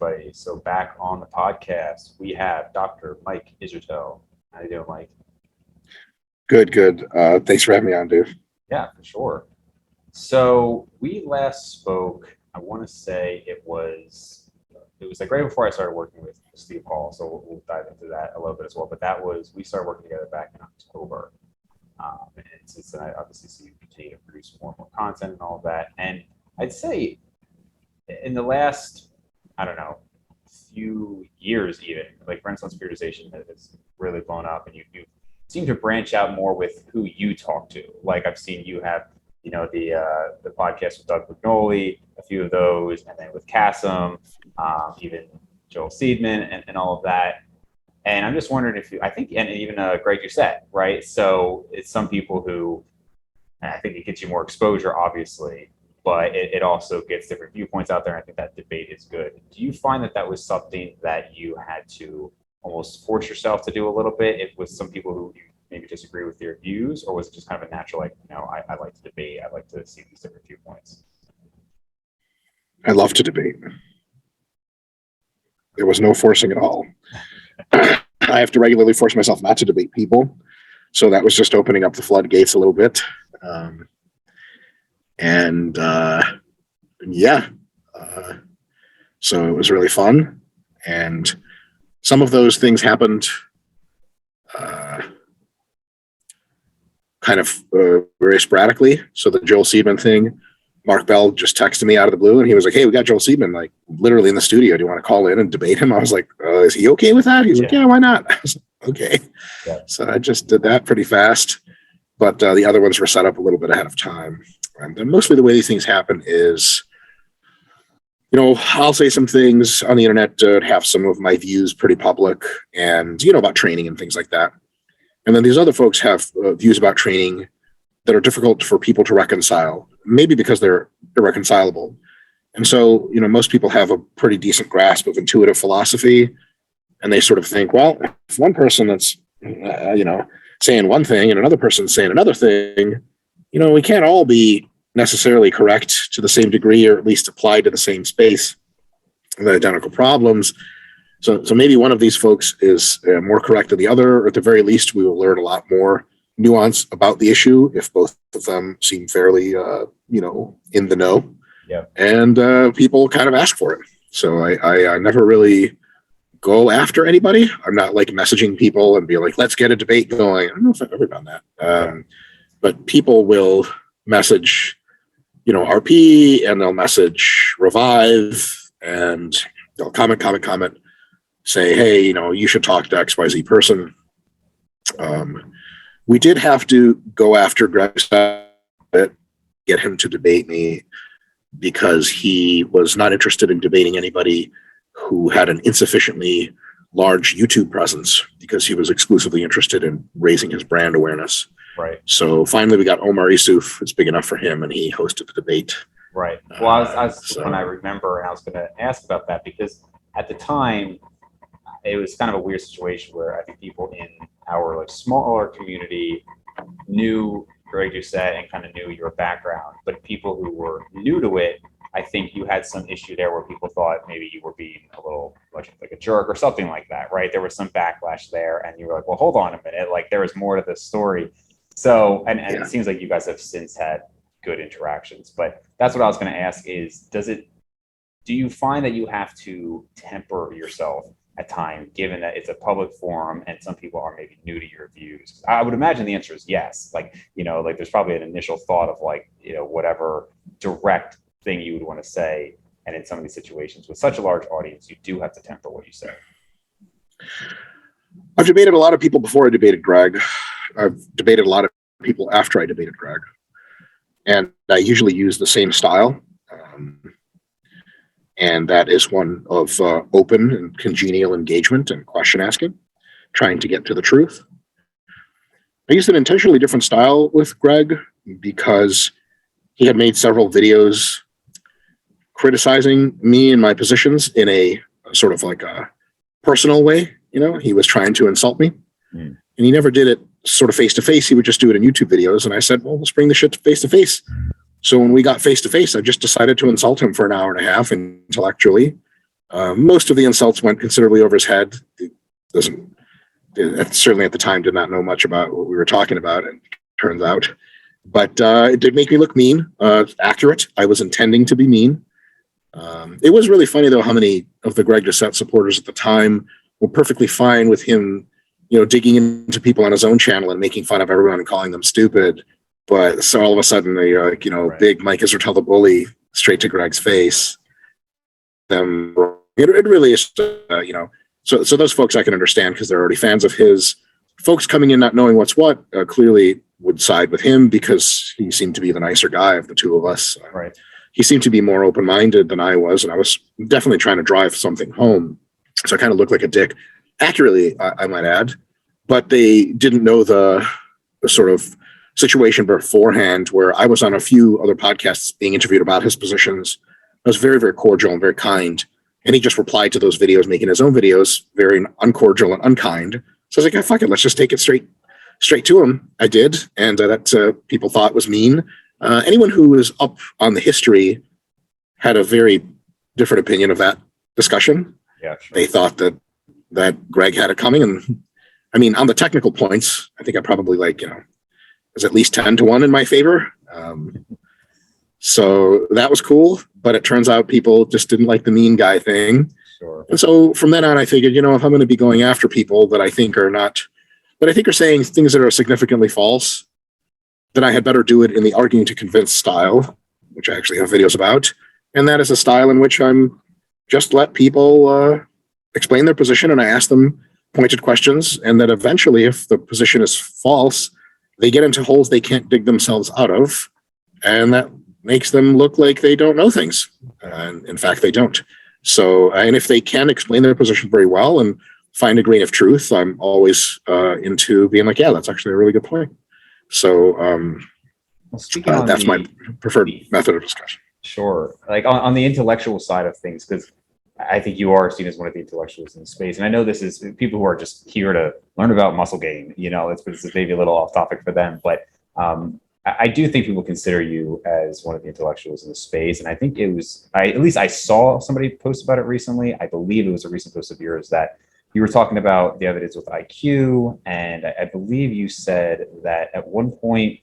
everybody. So back on the podcast, we have Dr. Mike Israetel. How you doing, Mike? Good. Thanks for having me on, Dave. Yeah, for sure. So we last spoke, I want to say it was like right before I started working with Steve Hall. So we'll dive into that a little bit as well. But we started working together back in October. And since then, I obviously see you continue to produce more and more content and all of that. And I'd say in the last, I don't know, few years even, like Renaissance Periodization has really blown up, and you seem to branch out more with who you talk to. Like I've seen you have, the podcast with Doug Magnoli, a few of those, and then with Cassim, even Joel Seedman and all of that. And I'm just wondering if and even Greg Doucette, right? So it's some people who, I think it gets you more exposure, obviously, but it also gets different viewpoints out there. And I think that debate is good. Do you find that was something that you had to almost force yourself to do a little bit with some people who you maybe disagree with your views, or was it just kind of a natural, like, I like to debate, I like to see these different viewpoints? I love to debate. There was no forcing at all. I have to regularly force myself not to debate people. So that was just opening up the floodgates a little bit. So it was really fun. And some of those things happened very sporadically. So the Joel Seedman thing, Mark Bell just texted me out of the blue and he was like, "Hey, we got Joel Seedman, like literally in the studio. Do you want to call in and debate him?" I was like, "Is he okay with that?" He's like, "Yeah, why not?" I was like, "Okay." Yeah. So I just did that pretty fast, but the other ones were set up a little bit ahead of time. And mostly the way these things happen is, I'll say some things on the internet to have some of my views pretty public and, about training and things like that. And then these other folks have views about training that are difficult for people to reconcile, maybe because they're irreconcilable. And so, most people have a pretty decent grasp of intuitive philosophy, and they sort of think, well, if one person that's, saying one thing and another person saying another thing, we can't all be necessarily correct to the same degree, or at least applied to the same space, the identical problems. So maybe one of these folks is more correct than the other, or at the very least, we will learn a lot more nuance about the issue if both of them seem fairly, in the know. Yep. And people kind of ask for it. So I never really go after anybody. I'm not like messaging people and be like, "Let's get a debate going." I don't know if I've ever done that. But people will message, RP, and they'll message Revive, and they'll comment, say, "Hey, you should talk to XYZ person." We did have to go after Greg, get him to debate me, because he was not interested in debating anybody who had an insufficiently large YouTube presence, because he was exclusively interested in raising his brand awareness. Right. So finally we got Omar Isuf. It's big enough for him, and he hosted the debate. Right. Well, I remember, and I was going to ask about that, because at the time it was kind of a weird situation where I think people in our like smaller community knew Greg Doucette and kind of knew your background, but people who were new to it, I think you had some issue there where people thought maybe you were being a little like a jerk or something like that, right? There was some backlash there, and you were like, "Well, hold on a minute, like there was more to this story." So, and It seems like you guys have since had good interactions, but that's what I was going to ask is, do you find that you have to temper yourself at times, given that it's a public forum and some people are maybe new to your views? I would imagine the answer is yes. Like there's probably an initial thought of whatever direct thing you would want to say. And in some of these situations with such a large audience, you do have to temper what you say. I've debated a lot of people before I debated Greg. I've debated a lot of people after I debated Greg. And I usually use the same style. And that is one of open and congenial engagement and question asking, trying to get to the truth. I used an intentionally different style with Greg because he had made several videos criticizing me and my positions in a sort of like a personal way. He was trying to insult me, and he never did it sort of face to face. He would just do it in YouTube videos. And I said, "Well, let's bring the shit face to face." So when we got face to face, I just decided to insult him for an hour and a half intellectually, Most of the insults went considerably over his head. Certainly at the time did not know much about what we were talking about, and turns out. But it did make me look mean, accurate. I was intending to be mean. It was really funny, though, how many of the Greg Doucette supporters at the time were perfectly fine with him, digging into people on his own channel and making fun of everyone and calling them stupid. But so all of a sudden, they like, Right. big Mike Israetel the bully straight to Greg's face. It really is, So those folks I can understand because they're already fans of his. Folks coming in not knowing what's what clearly would side with him because he seemed to be the nicer guy of the two of us. Right. He seemed to be more open-minded than I was, and I was definitely trying to drive something home. So I kind of looked like a dick, accurately, I might add. But they didn't know the sort of situation beforehand where I was on a few other podcasts being interviewed about his positions. I was very, very cordial and very kind. And he just replied to those videos, making his own videos, very uncordial and unkind. So I was like, fuck it, let's just take it straight to him. I did, and that people thought was mean. Anyone who was up on the history had a very different opinion of that discussion. Yeah, sure. They thought that Greg had it coming, and I mean, on the technical points, I think I probably was at least 10-1 in my favor. So that was cool, but it turns out people just didn't like the mean guy thing. Sure. And so from then on, I figured, if I'm going to be going after people that I think are saying things that are significantly false, then I had better do it in the arguing to convince style, which I actually have videos about. And that is a style in which I'm just let people explain their position, and I ask them pointed questions, and that eventually, if the position is false, they get into holes they can't dig themselves out of, and that makes them look like they don't know things. And in fact, they don't. So, and if they can explain their position very well and find a grain of truth, I'm always into being like, yeah, that's actually a really good point. So Well, that's my preferred method of discussion. Sure. Like on the intellectual side of things, because I think you are seen as one of the intellectuals in the space. And I know this is people who are just here to learn about muscle gain, it's maybe a little off topic for them, but I do think people consider you as one of the intellectuals in the space. And I think at least I saw somebody post about it recently. I believe it was a recent post of yours that you were talking about the evidence with IQ. And I believe you said that at one point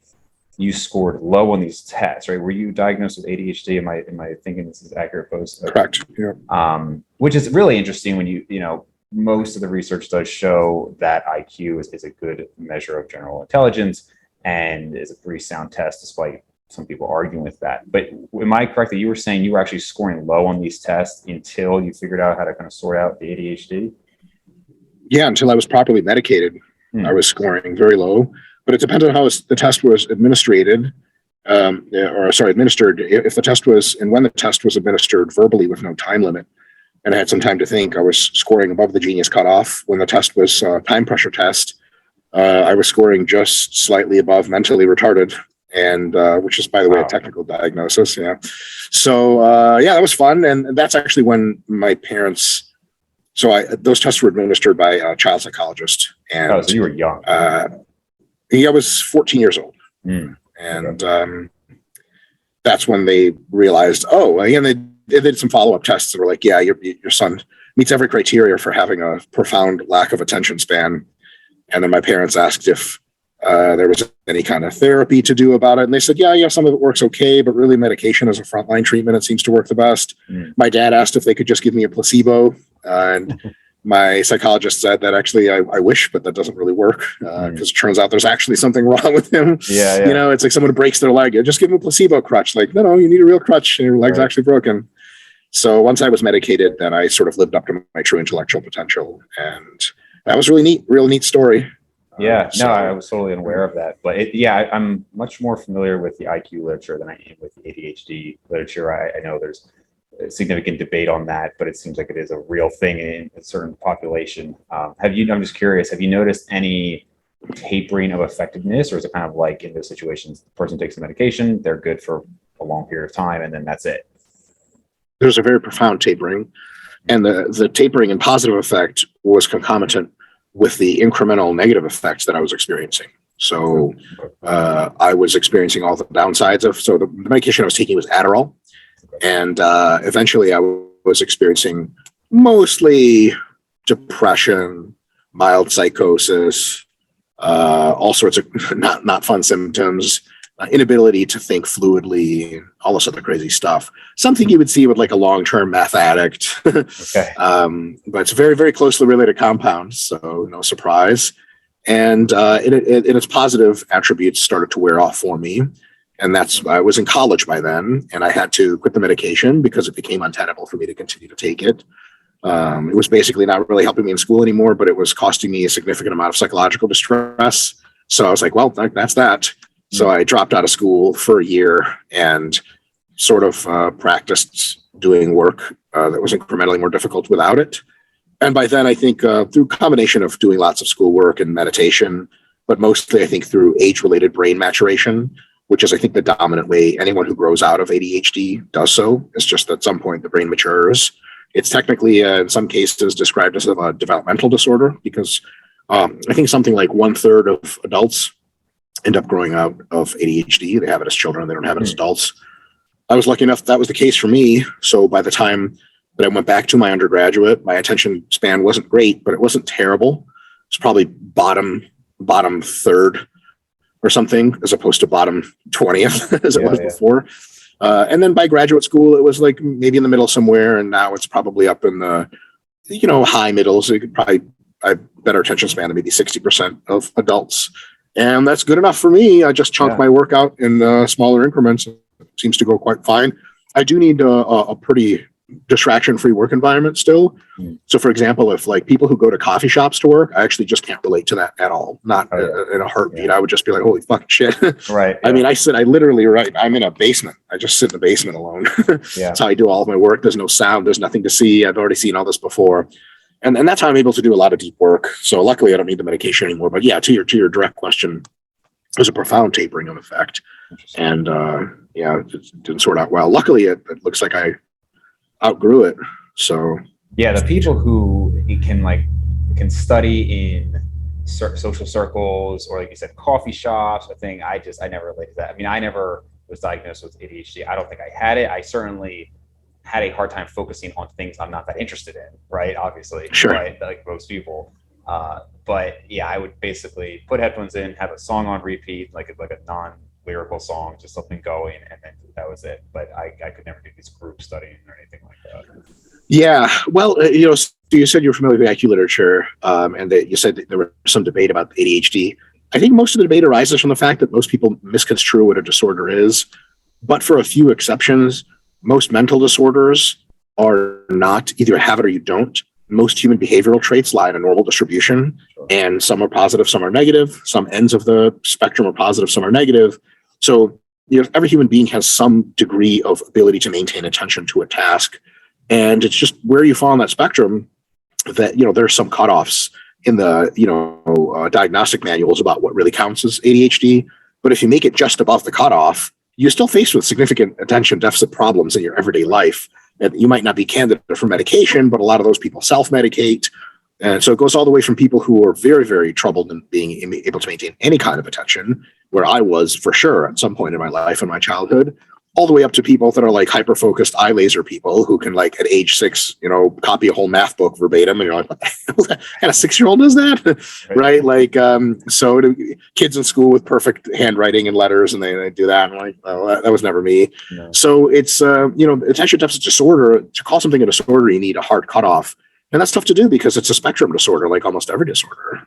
you scored low on these tests, right? Were you diagnosed with ADHD? Am I thinking this is an accurate post? Correct. Yeah. Which is really interesting when most of the research does show that IQ is a good measure of general intelligence and is a pretty sound test, despite some people arguing with that. But am I correct that you were saying you were actually scoring low on these tests until you figured out how to kind of sort out the ADHD? Yeah, until I was properly medicated, I was scoring very low. But it depends on how the test was administered. If the test was, and when the test was administered verbally with no time limit, and I had some time to think, I was scoring above the genius cutoff. When the test was time pressure test, I was scoring just slightly above mentally retarded, and which is, by the way, a technical diagnosis. Yeah. So that was fun, and that's actually when my parents. So those tests were administered by a child psychologist, and so you were young. I was 14 years old, and that's when they realized. And they did some follow-up tests that were like, yeah, your son meets every criteria for having a profound lack of attention span. And then my parents asked if there was any kind of therapy to do about it. And they said, yeah, some of it works okay, but really medication is a frontline treatment. It seems to work the best. My dad asked if they could just give me a placebo. And my psychologist said that actually I wish, but that doesn't really work because it turns out there's actually something wrong with him. Yeah. It's like someone breaks their leg. Just give him a placebo crutch. Like, no, you need a real crutch. And your leg's actually broken. So once I was medicated, then I sort of lived up to my true intellectual potential. And that was really neat, real neat story. Yeah, no, I was totally unaware of that. But I'm much more familiar with the IQ literature than I am with the ADHD literature. I know there's a significant debate on that, but it seems like it is a real thing in a certain population. I'm just curious, have you noticed any tapering of effectiveness, or is it kind of like in those situations, the person takes the medication, they're good for a long period of time, and then that's it? There's a very profound tapering, and the tapering and positive effect was concomitant with the incremental negative effects that I was experiencing. So I was experiencing all the downsides so the medication I was taking was Adderall. And eventually I was experiencing mostly depression, mild psychosis, all sorts of not fun symptoms, inability to think fluidly, all this other crazy stuff. Something you would see with like a long-term meth addict. Okay. But it's very, very closely related compound, so no surprise. And its positive attributes started to wear off for me. And I was in college by then, and I had to quit the medication because it became untenable for me to continue to take it. It was basically not really helping me in school anymore, but it was costing me a significant amount of psychological distress. So I was like, well, that's that. So I dropped out of school for a year and sort of practiced doing work that was incrementally more difficult without it. And by then, I think through a combination of doing lots of schoolwork and meditation, but mostly I think through age-related brain maturation, which is I think the dominant way anyone who grows out of ADHD does so. It's just at some point the brain matures. It's technically, in some cases, described as a developmental disorder because I think something like 1/3 of adults end up growing out of ADHD. They have it as children, they don't have it as adults. I was lucky enough that was the case for me. So by the time that I went back to my undergraduate, my attention span wasn't great, but it wasn't terrible. It's probably bottom third or something, as opposed to bottom 20th as it was before. And then by graduate school, it was like maybe in the middle somewhere, and now it's probably up in the high middle. So you could probably I have better attention span than maybe 60% of adults. And that's good enough for me. I just chunk my workout in smaller increments. It seems to go quite fine. I do need a pretty distraction-free work environment still. So for example, if like people who go to coffee shops to work, I actually just can't relate to that at all. Not in a heartbeat. I would just be like, holy fucking shit. Right. I mean, I'm in a basement. I just sit in the basement alone. That's how I do all of my work. There's no sound. There's nothing to see. I've already seen all this before. And that's how I'm able to do a lot of deep work. So luckily I don't need the medication anymore. But yeah, to your direct question, there's a profound tapering of effect. And it didn't sort out well. Luckily it looks like I outgrew it. So yeah, the people who can study in social circles or like you said, coffee shops, I never related to that. I mean, I never was diagnosed with ADHD. I don't think I had it. I certainly had a hard time focusing on things I'm not that interested in, right? Obviously, sure. Right? Like most people. But yeah, I would basically put headphones in, have a song on repeat, like a non-lyrical song, just something going, and then that was it. But I could never do these group studying or anything like that. Yeah, well, you said you're familiar with the IQ literature, and that you said that there was some debate about ADHD. I think most of the debate arises from the fact that most people misconstrue what a disorder is, but for a few exceptions, most mental disorders are not either have it or you don't. Most human behavioral traits lie in a normal distribution, and some are positive, some are negative. Some ends of the spectrum are positive, some are negative. So every human being has some degree of ability to maintain attention to a task, and it's just where you fall on that spectrum that there's some cutoffs in the diagnostic manuals about what really counts as ADHD. But if you make it just above the cutoff, you're still faced with significant attention deficit problems in your everyday life. And you might not be candidate for medication, but a lot of those people self-medicate. And so it goes all the way from people who are very, very troubled in being able to maintain any kind of attention, where I was for sure at some point in my life and my childhood, all the way up to people that are like hyper-focused eye laser people who can like at age 6, copy a whole math book verbatim. And you're like, what the hell? What kind of 6-year-old does that? Right? Like, so kids in school with perfect handwriting and letters, and they do that. And I'm like, oh, that was never me. No. So it's, attention deficit disorder, to call something a disorder, you need a hard cutoff. And that's tough to do because it's a spectrum disorder, like almost every disorder.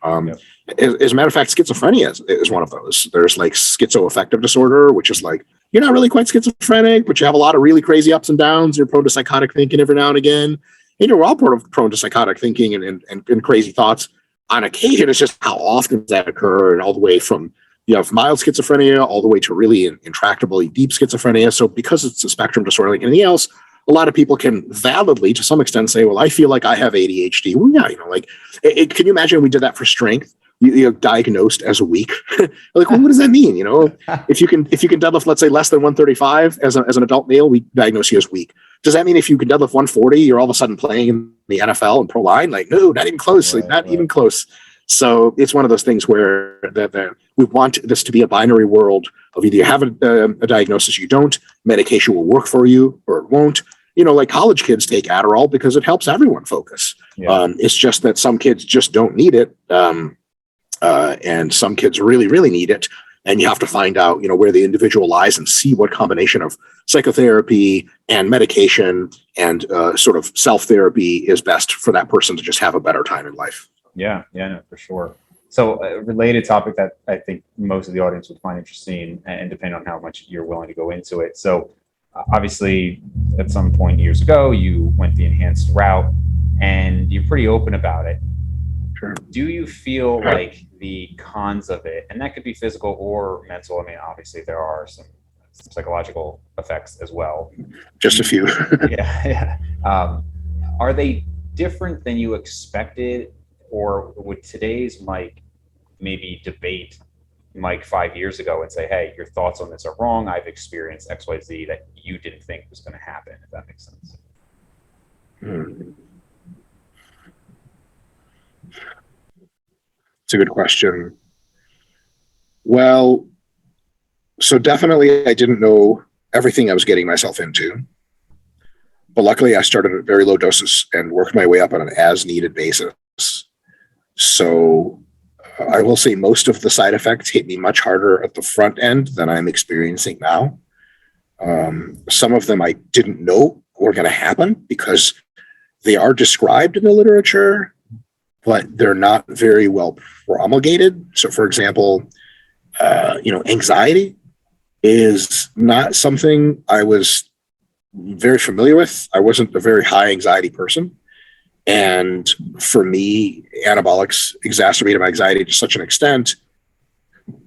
As a matter of fact, schizophrenia is one of those. There's like schizoaffective disorder, which is like, you're not really quite schizophrenic, but you have a lot of really crazy ups and downs. You're prone to psychotic thinking every now and again. And we're all prone to psychotic thinking and crazy thoughts. On occasion, it's just how often does that occur, and all the way from mild schizophrenia all the way to really intractably deep schizophrenia. So because it's a spectrum disorder like anything else, a lot of people can validly, to some extent, say, well, I feel like I have ADHD. Well, yeah, can you imagine we did that for strength? You're diagnosed as weak. Like, well, what does that mean? If you can deadlift, let's say, less than 135 as an adult male, we diagnose you as weak. Does that mean if you can deadlift 140, you're all of a sudden playing in the NFL and pro line? Like, no, not even close. Even close. So it's one of those things where we want this to be a binary world of either you have a diagnosis, you don't, medication will work for you or it won't. like college kids take Adderall because it helps everyone focus. Yeah. It's just that some kids just don't need it. And some kids really, really need it. And you have to find out, where the individual lies and see what combination of psychotherapy and medication and sort of self-therapy is best for that person to just have a better time in life. Yeah, no, for sure. So a related topic that I think most of the audience would find interesting, and depending on how much you're willing to go into it. So obviously, at some point years ago, you went the enhanced route, and you're pretty open about it. Sure. Do you feel like the cons of it, and that could be physical or mental, I mean, obviously there are some psychological effects as well. Just a few. Yeah. Are they different than you expected, or would today's Mike maybe debate Mike 5 years ago and say, hey, your thoughts on this are wrong, I've experienced XYZ that you didn't think was going to happen, if that makes sense? It's a good question. Well, so definitely I didn't know everything I was getting myself into. But luckily I started at very low doses and worked my way up on an as needed basis. So I will say most of the side effects hit me much harder at the front end than I'm experiencing now. Some of them I didn't know were going to happen because they are described in the literature, but they're not very well promulgated. So for example, anxiety is not something I was very familiar with. I wasn't a very high anxiety person. And for me, anabolics exacerbated my anxiety to such an extent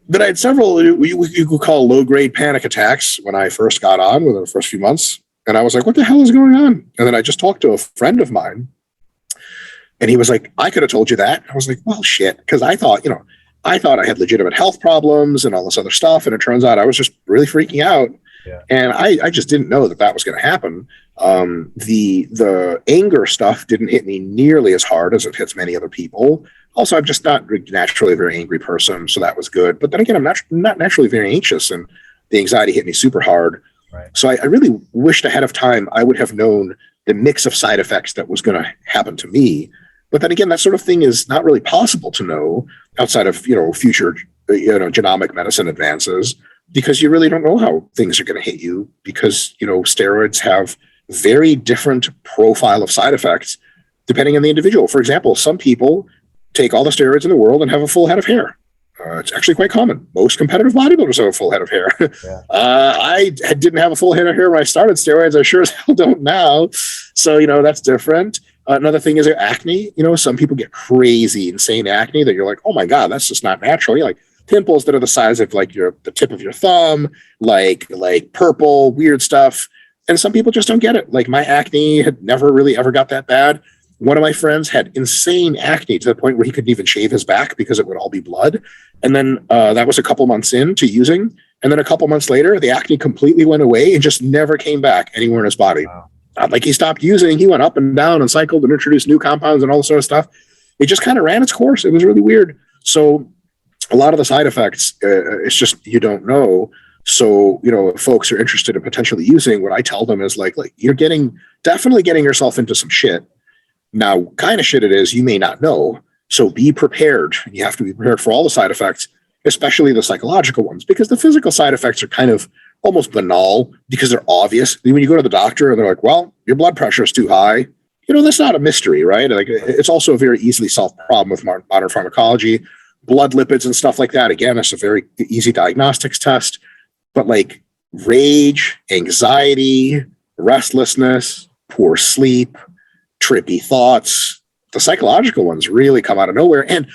that I had several, you could call low-grade panic attacks when I first got on within the first few months. And I was like, what the hell is going on? And then I just talked to a friend of mine and he was like, I could have told you that. I was like, well, shit. Because I thought I had legitimate health problems and all this other stuff. And it turns out I was just really freaking out. Yeah. And I just didn't know that was going to happen. The anger stuff didn't hit me nearly as hard as it hits many other people. Also, I'm just not naturally a very angry person, so that was good. But then again, I'm not naturally very anxious, and the anxiety hit me super hard. Right. So I really wished ahead of time I would have known the mix of side effects that was going to happen to me. But then again, that sort of thing is not really possible to know outside of future genomic medicine advances, because you really don't know how things are going to hit you, because steroids have very different profile of side effects depending on the individual. For example, some people take all the steroids in the world and have a full head of hair. It's actually quite common. Most competitive bodybuilders have a full head of hair. Yeah. I didn't have a full head of hair when I started steroids. I sure as hell don't now. So, that's different. Another thing is acne. Some people get crazy, insane acne that you're like, oh my God, that's just not natural. You're like pimples that are the size of like the tip of your thumb, like purple, weird stuff. And some people just don't get it. Like my acne had never really ever got that bad. One of my friends had insane acne to the point where he couldn't even shave his back because it would all be blood. And then that was a couple months into using. And then a couple months later, the acne completely went away and just never came back anywhere in his body. Wow. Like he stopped using, he went up and down and cycled and introduced new compounds and all this sort of stuff. It just kind of ran its course. It was really weird. So a lot of the side effects, it's just, you don't know. So, if folks are interested in potentially using, what I tell them is like you're definitely getting yourself into some shit. Now, kind of shit it is, you may not know. So be prepared. You have to be prepared for all the side effects, especially the psychological ones, because the physical side effects are kind of almost banal because they're obvious. When you go to the doctor and they're like, well, your blood pressure is too high, that's not a mystery, right? Like it's also a very easily solved problem with modern pharmacology. Blood lipids and stuff like that, again, it's a very easy diagnostics test. But like rage, anxiety, restlessness, poor sleep, trippy thoughts, the psychological ones really come out of nowhere. And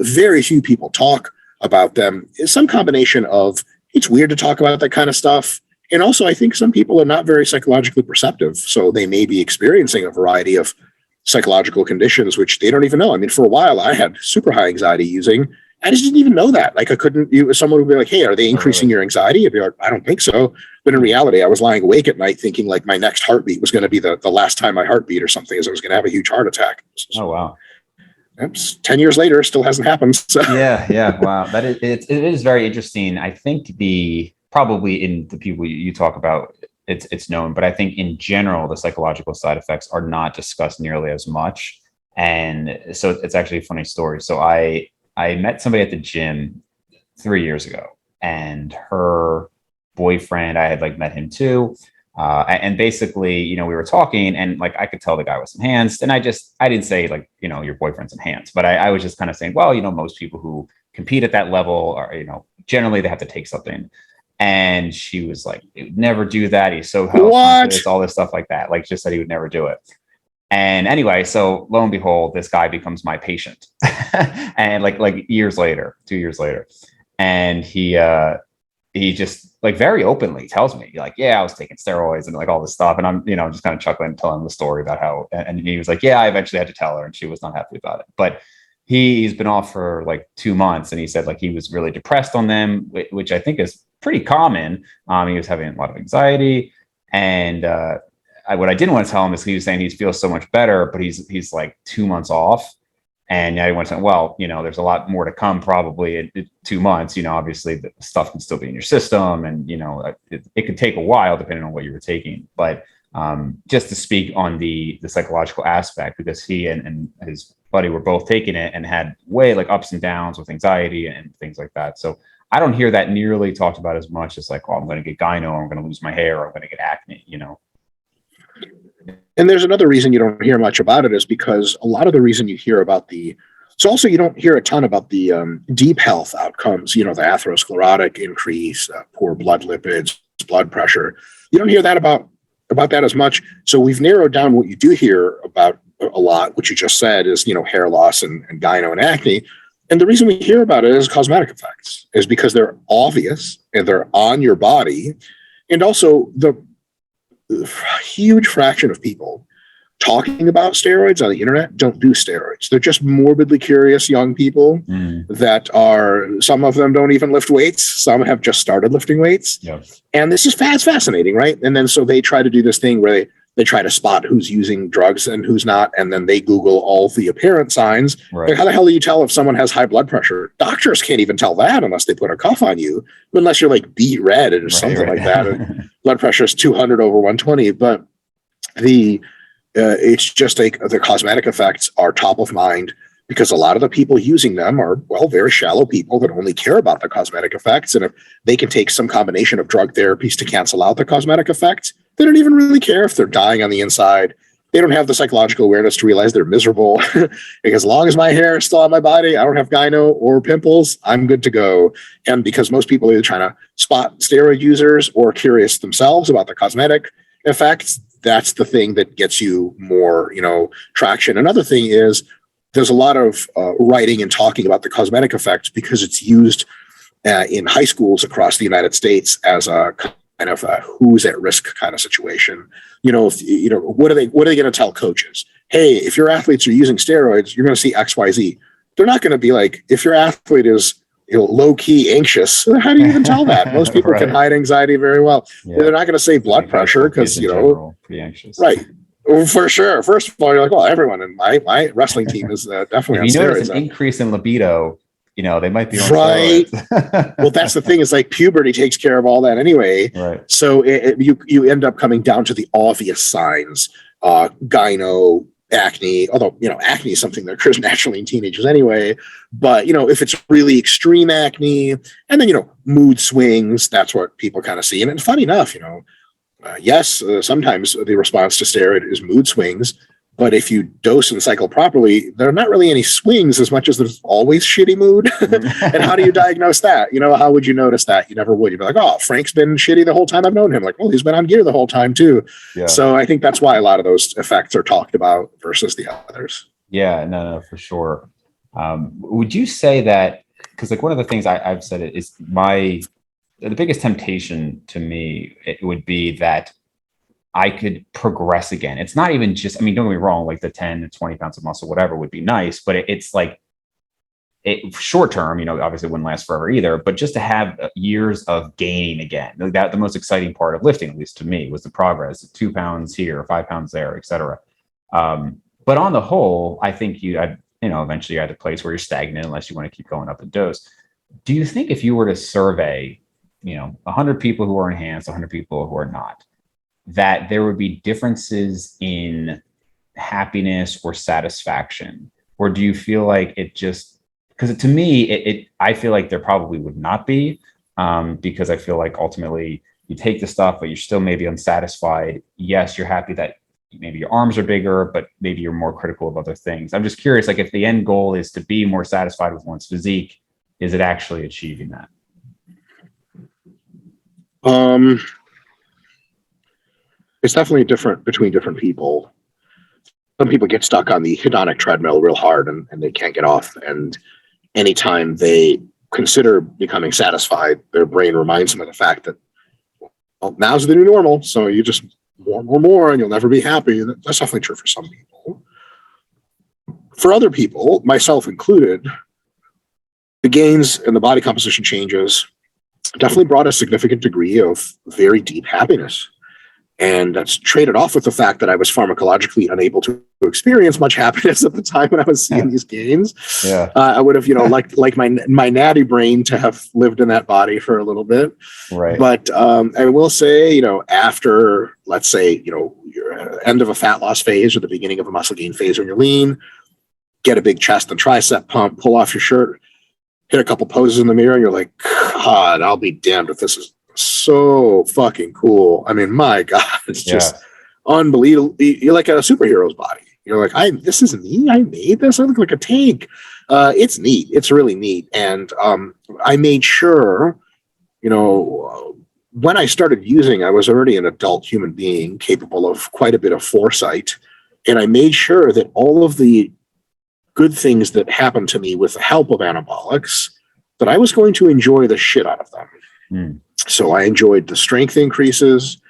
very few people talk about them. It's some combination of it's weird to talk about that kind of stuff. And also, I think some people are not very psychologically perceptive. So they may be experiencing a variety of psychological conditions, which they don't even know. I mean, for a while, I had super high anxiety using. I just didn't even know that. Like I couldn't, someone would be like, hey, are they increasing your anxiety? I'd be like, I don't think so. But in reality, I was lying awake at night thinking like my next heartbeat was going to be the last time my heart beat or something, as I was going to have a huge heart attack. Oh, wow. Oops, 10 years later, still hasn't happened. So. Yeah. Wow. It is very interesting. I think probably in the people you talk about, it's known, but I think in general, the psychological side effects are not discussed nearly as much. And so it's actually a funny story. So I met somebody at the gym 3 years ago, and her boyfriend, I had like met him too. And basically, we were talking, and like I could tell the guy was enhanced. And I didn't say like, your boyfriend's enhanced, but I was just kind of saying, well, most people who compete at that level are, generally they have to take something. And she was like, he would never do that. He's so health conscious, all this stuff like that. Like, just said he would never do it. And anyway, so lo and behold, this guy becomes my patient. And like years later, 2 years later. And he just like very openly tells me like, yeah, I was taking steroids and like all this stuff. And I'm, just kind of chuckling and telling him the story about how, and he was like, yeah, I eventually had to tell her, and she was not happy about it. But he's been off for like 2 months, and he said like he was really depressed on them, which I think is pretty common. He was having a lot of anxiety, and what I didn't want to tell him is he was saying he feels so much better, but he's like 2 months off. And now he wants to, well, there's a lot more to come probably in 2 months. Obviously the stuff can still be in your system, and, it could take a while depending on what you were taking. But just to speak on the psychological aspect, because he and his buddy were both taking it and had way like ups and downs with anxiety and things like that. So I don't hear that nearly talked about as much as like, oh, I'm going to get gyno, or I'm going to lose my hair, or I'm going to get acne, And there's another reason you don't hear much about it is because a lot of the reason you hear about so also you don't hear a ton about the deep health outcomes, the atherosclerotic increase, poor blood lipids, blood pressure. You don't hear that about that as much. So we've narrowed down what you do hear about a lot, which you just said is, hair loss and gyno and acne. And the reason we hear about it is cosmetic effects, is because they're obvious and they're on your body. And also the huge fraction of people talking about steroids on the internet don't do steroids. They're just morbidly curious young people that some of them don't even lift weights. Some have just started lifting weights. Yep. And this is fascinating, right? And then so they try to do this thing where they try to spot who's using drugs and who's not. And then they Google all the apparent signs. Right. Like, how the hell do you tell if someone has high blood pressure? Doctors can't even tell that unless they put a cuff on you, unless you're like beet red or something like that. And blood pressure is 200 over 120. But it's just like the cosmetic effects are top of mind, because a lot of the people using them are, well, very shallow people that only care about the cosmetic effects. And if they can take some combination of drug therapies to cancel out the cosmetic effects, they don't even really care if they're dying on the inside. They don't have the psychological awareness to realize they're miserable. Like, as long as my hair is still on my body, I don't have gyno or pimples, I'm good to go. And because most people are either trying to spot steroid users or curious themselves about the cosmetic effects, that's the thing that gets you more, traction. Another thing is there's a lot of writing and talking about the cosmetic effects because it's used in high schools across the United States as a kind of a who's at risk kind of situation. What are they going to tell coaches? Hey, if your athletes are using steroids, you're going to see XYZ. They're not going to be like, if your athlete is low key anxious, how do you even tell that? Most people can hide anxiety very well. Yeah. They're not going to say blood pressure because pretty anxious, right? For sure. First of all, you're like, well, everyone in my wrestling team is definitely on steroids. You notice an increase in libido, they might be on right. Well, that's the thing, is like puberty takes care of all that anyway. Right. So you end up coming down to the obvious signs, gyno, acne, although, acne is something that occurs naturally in teenagers anyway. But, if it's really extreme acne, and then, mood swings, that's what people kind of see. And funny enough, yes, sometimes the response to steroid is mood swings, but if you dose and cycle properly, there are not really any swings as much as there's always shitty mood. And how do you diagnose that? How would you notice that? You never would. You'd be like, oh, Frank's been shitty the whole time I've known him. Like, well, he's been on gear the whole time too. Yeah. So I think that's why a lot of those effects are talked about versus the others. Yeah, no, for sure. Would you say that, because like one of the things I've said is the biggest temptation to me, it would be that I could progress again. It's not even just, don't get me wrong, like the 10 to 20 pounds of muscle, whatever would be nice, but it's like short term, obviously it wouldn't last forever either, but just to have years of gaining again. Like that, the most exciting part of lifting, at least to me, was the progress, 2 pounds here, 5 pounds there, et cetera. But on the whole, I think eventually you're at a place where you're stagnant unless you want to keep going up in dose. Do you think if you were to survey, 100 people who are enhanced, 100 people who are not, that there would be differences in happiness or satisfaction? Or do you feel like it just, because to me, I feel like there probably would not be, because I feel like ultimately you take the stuff, but you're still maybe unsatisfied. Yes, you're happy that maybe your arms are bigger, but maybe you're more critical of other things. I'm just curious, like if the end goal is to be more satisfied with one's physique, is it actually achieving that? It's definitely different between different people. Some people get stuck on the hedonic treadmill real hard and they can't get off. And anytime they consider becoming satisfied, their brain reminds them of the fact that, well, now's the new normal. So you just more, and you'll never be happy. That's definitely true for some people. For other people, myself included, the gains and the body composition changes definitely brought a significant degree of very deep happiness. And that's traded off with the fact that I was pharmacologically unable to experience much happiness at the time when I was seeing these gains. Yeah. I would have, like my natty brain to have lived in that body for a little bit. Right. But I will say, after, let's say, your end of a fat loss phase or the beginning of a muscle gain phase when you're lean, get a big chest and tricep pump, pull off your shirt, hit a couple poses in the mirror, and you're like, God, I'll be damned if this is so fucking cool. I mean, my God, it's just unbelievable. You're like a superhero's body. You're like, this is neat. I made this. I look like a tank. It's neat. It's really neat. And I made sure, when I started using, I was already an adult human being capable of quite a bit of foresight. And I made sure that all of the good things that happened to me with the help of anabolics, that I was going to enjoy the shit out of them. Mm. So I enjoyed the strength increases.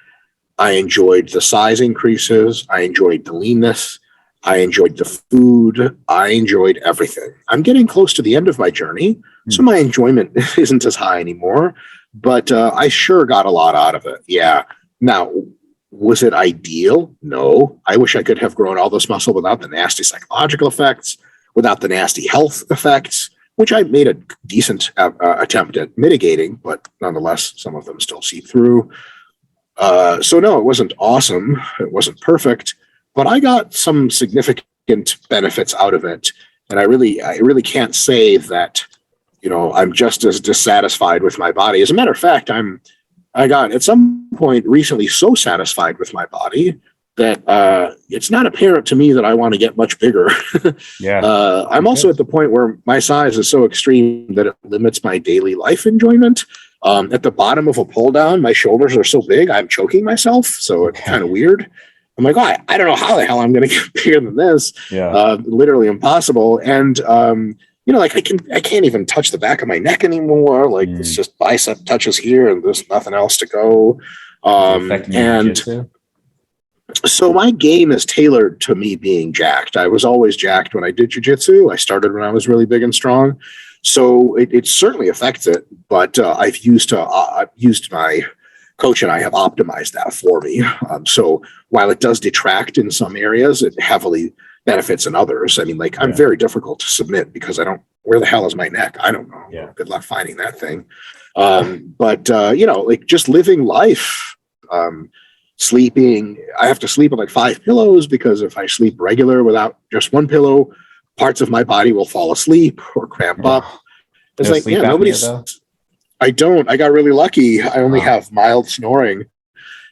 I enjoyed the size increases. I enjoyed the leanness. I enjoyed the food. I enjoyed everything. I'm getting close to the end of my journey, so my enjoyment isn't as high anymore, but I sure got a lot out of it. Yeah. Now, was it ideal? No. I wish I could have grown all this muscle without the nasty psychological effects, without the nasty health effects, which I made a decent attempt at mitigating, but nonetheless, some of them still seep through. So no, it wasn't awesome. It wasn't perfect, but I got some significant benefits out of it. And I really can't say that, I'm just as dissatisfied with my body. As a matter of fact, I got at some point recently so satisfied with my body that it's not apparent to me that I want to get much bigger. Yeah. I'm also at the point where my size is so extreme that it limits my daily life enjoyment. At the bottom of a pull down, my shoulders are so big, I'm choking myself. So it's kind of weird. I'm like, I don't know how the hell I'm going to get bigger than this. Yeah. Literally impossible. And, like I can't even touch the back of my neck anymore. Like it's just bicep touches here and there's nothing else to go. And so my game is tailored to me being jacked. I was always jacked when I did jiu-jitsu. I started when I was really big and strong. So it certainly affects it, but I've used my coach and I have optimized that for me. So while it does detract in some areas, it heavily benefits in others. I mean, like I'm very difficult to submit because where the hell is my neck? I don't know. Yeah. Good luck finding that thing. But like just living life, sleeping, I have to sleep with like 5 pillows because if I sleep regular without just one pillow, parts of my body will fall asleep or cramp up. It's like, nobody's, I don't, I got really lucky. I only have mild snoring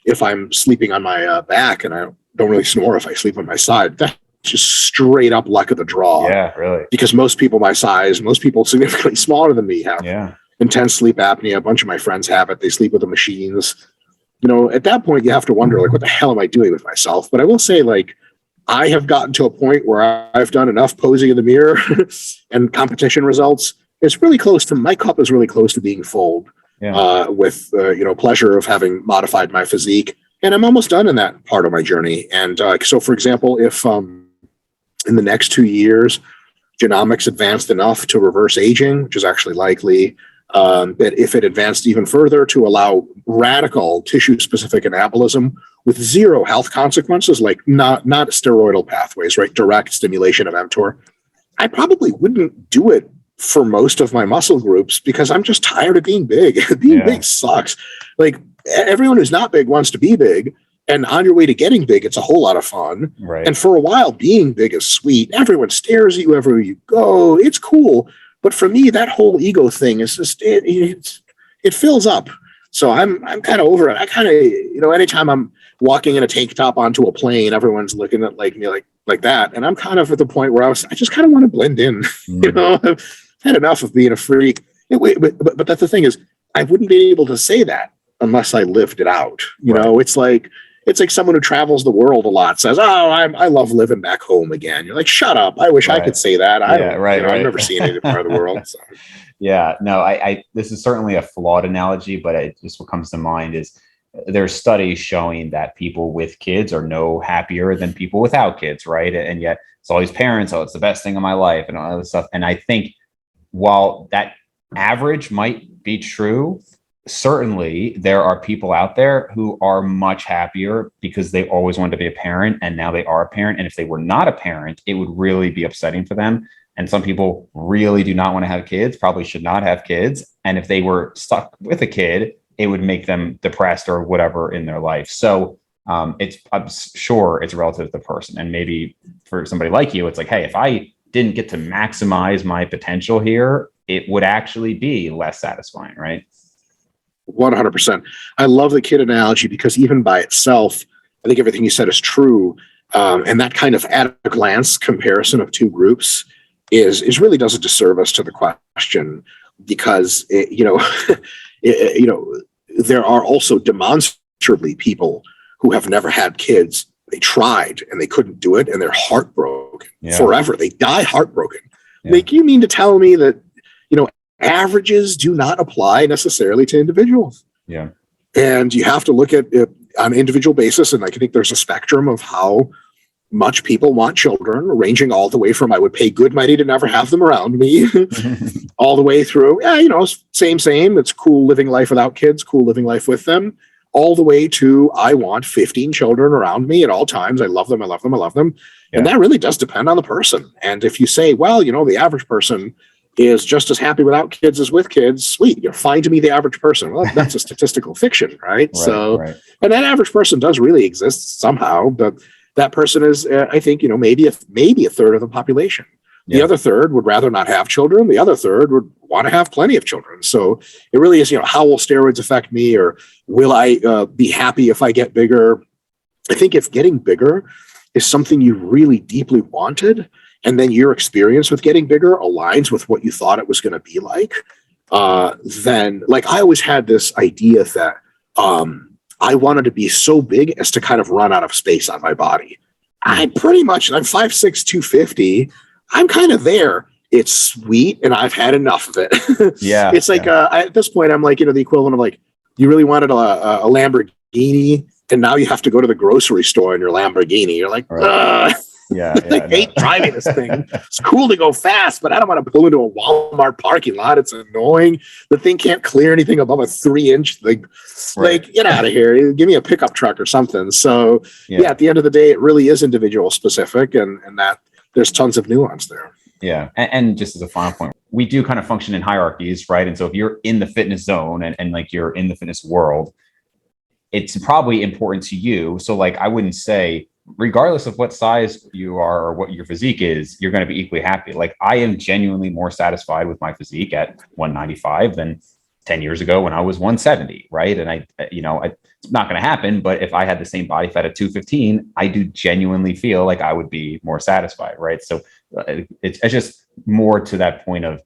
if I'm sleeping on my back, and I don't really snore if I sleep on my side. That's just straight up luck of the draw. Yeah, really. Because most people my size, most people significantly smaller than me have intense sleep apnea. A bunch of my friends have it. They sleep with the machines. At that point, you have to wonder, like, what the hell am I doing with myself? But I will say, like, I have gotten to a point where I've done enough posing in the mirror and competition results. It's really close to, my cup is really close to being full with, pleasure of having modified my physique. And I'm almost done in that part of my journey. And so, for example, if in the next 2 years, genomics advanced enough to reverse aging, which is actually likely, that if it advanced even further to allow radical tissue-specific anabolism with zero health consequences, like not steroidal pathways, right? Direct stimulation of mTOR, I probably wouldn't do it for most of my muscle groups because I'm just tired of being big. Being big sucks. Like everyone who's not big wants to be big, And on your way to getting big, it's a whole lot of fun. Right. And for a while, being big is sweet. Everyone stares at you everywhere you go. It's cool. But for me, that whole ego thing is just, it fills up. So I'm kind of over it. I kind of, anytime I'm walking in a tank top onto a plane, everyone's looking at me like that. And I'm kind of at the point where I just kind of want to blend in. I've had enough of being a freak. But that's the thing is, I wouldn't be able to say that unless I lived it out. It's like someone who travels the world a lot says, "Oh, I love living back home again." You're like, "Shut up! I wish I could say that." I've never seen any part of the world. So. Yeah, no, I this is certainly a flawed analogy, but just what comes to mind is there's studies showing that people with kids are no happier than people without kids, right? And yet it's all these parents, oh, it's the best thing in my life and all this stuff. And I think while that average might be true, certainly there are people out there who are much happier because they always wanted to be a parent and now they are a parent. And if they were not a parent, it would really be upsetting for them. And some people really do not want to have kids, probably should not have kids. And if they were stuck with a kid, it would make them depressed or whatever in their life. So I'm sure it's relative to the person. And maybe for somebody like you, it's like, hey, if I didn't get to maximize my potential here, it would actually be less satisfying, right? 100%. I love the kid analogy because even by itself, I think everything you said is true. And that kind of at a glance comparison of two groups is really does a disservice to the question because, there are also demonstrably people who have never had kids. They tried and they couldn't do it and they're heartbroken forever. They die heartbroken. Yeah. Like, you mean to tell me that, averages do not apply necessarily to individuals. Yeah. And you have to look at it on an individual basis. And I think there's a spectrum of how much people want children, ranging all the way from I would pay good money to never have them around me, all the way through, same. It's cool living life without kids, cool living life with them, all the way to I want 15 children around me at all times. I love them. Yeah. And that really does depend on the person. And if you say, well, the average person is just as happy without kids as with kids, sweet, you're fine to me, the average person. Well, that's a statistical fiction, right? And that average person does really exist somehow, but that person is, I think, maybe a third of the population. Yeah. The other third would rather not have children. The other third would want to have plenty of children. So it really is, how will steroids affect me, or will I be happy if I get bigger? I think if getting bigger is something you really deeply wanted, and then your experience with getting bigger aligns with what you thought it was going to be like, then, like, I always had this idea that I wanted to be so big as to kind of run out of space on my body. I'm 5'6", 250. I'm kind of there. It's sweet, and I've had enough of it. Yeah. It's like, at this point, I'm like, the equivalent of like, you really wanted a Lamborghini, and now you have to go to the grocery store in your Lamborghini. You're like, I hate driving this thing. It's cool to go fast, but I don't want to pull into a Walmart parking lot. It's annoying. The thing can't clear anything above a 3-inch thing. Like, get out of here. Give me a pickup truck or something. So at the end of the day, it really is individual specific, and that there's tons of nuance there. Yeah. And just as a final point, we do kind of function in hierarchies, right? And so if you're in the fitness zone and like you're in the fitness world, it's probably important to you. So like, I wouldn't say, regardless of what size you are or what your physique is, you're going to be equally happy. Like, I am genuinely more satisfied with my physique at 195 than 10 years ago when I was 170. Right. And it's not going to happen, but if I had the same body fat at 215, I do genuinely feel like I would be more satisfied. Right. So it's just more to that point of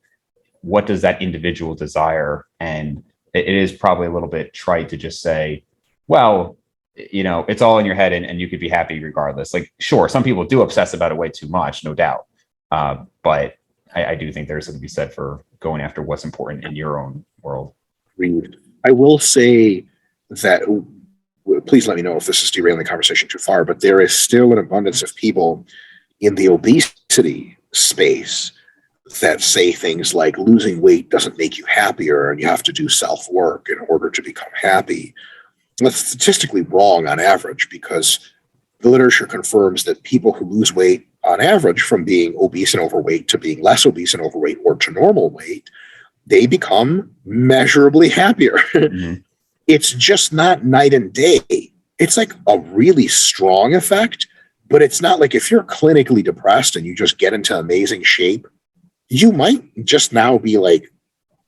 what does that individual desire? And it is probably a little bit trite to just say, well, it's all in your head and you could be happy regardless. Like, sure, some people do obsess about it way too much, no doubt. But I do think there's something to be said for going after what's important in your own world. I will say that, please let me know if this is derailing the conversation too far, but there is still an abundance of people in the obesity space that say things like losing weight doesn't make you happier and you have to do self-work in order to become happy. That's statistically wrong on average, because the literature confirms that people who lose weight on average from being obese and overweight to being less obese and overweight or to normal weight, they become measurably happier. Mm-hmm. It's just not night and day it's like a really strong effect, but it's not like if you're clinically depressed and you just get into amazing shape, you might just now be like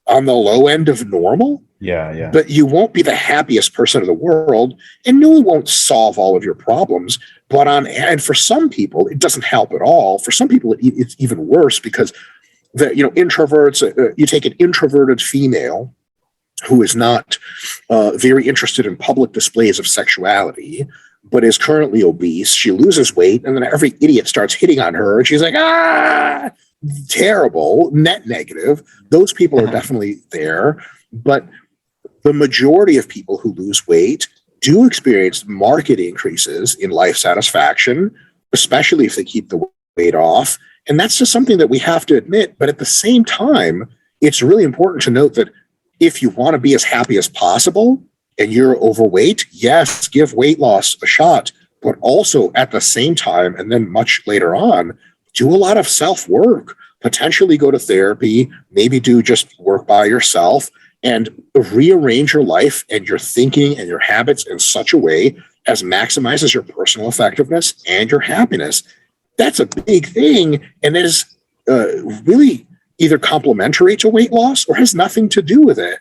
on the low end of normal. Yeah. But you won't be the happiest person in the world, and no one won't solve all of your problems. But and for some people, it doesn't help at all. For some people, it's even worse because introverts. You take an introverted female who is not very interested in public displays of sexuality, but is currently obese. She loses weight, and then every idiot starts hitting on her, and she's like, terrible, net negative. Those people are definitely there, but the majority of people who lose weight do experience marked increases in life satisfaction, especially if they keep the weight off. And that's just something that we have to admit. But at the same time, it's really important to note that if you want to be as happy as possible and you're overweight, yes, give weight loss a shot. But also at the same time, and then much later on, do a lot of self-work, potentially go to therapy, maybe do just work by yourself, and rearrange your life and your thinking and your habits in such a way as maximizes your personal effectiveness and your happiness. That's a big thing, and it is really either complementary to weight loss or has nothing to do with it.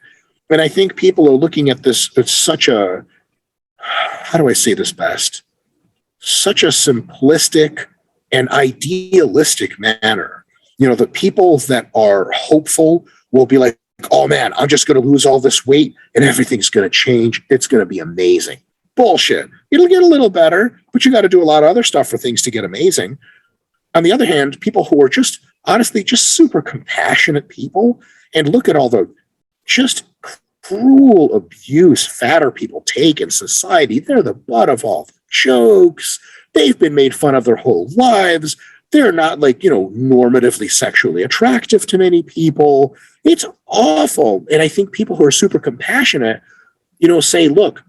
And I think people are looking at this at such a, how do I say this best? Such a simplistic and idealistic manner. The people that are hopeful will be like, oh man, I'm just going to lose all this weight and everything's going to change. It's going to be amazing. Bullshit. It'll get a little better, but you got to do a lot of other stuff for things to get amazing. On the other hand, people who are just honestly just super compassionate people, and look at all the just cruel abuse fatter people take in society. They're the butt of all the jokes. They've been made fun of their whole lives. They're not normatively sexually attractive to many people. It's awful. And I think people who are super compassionate, say, look,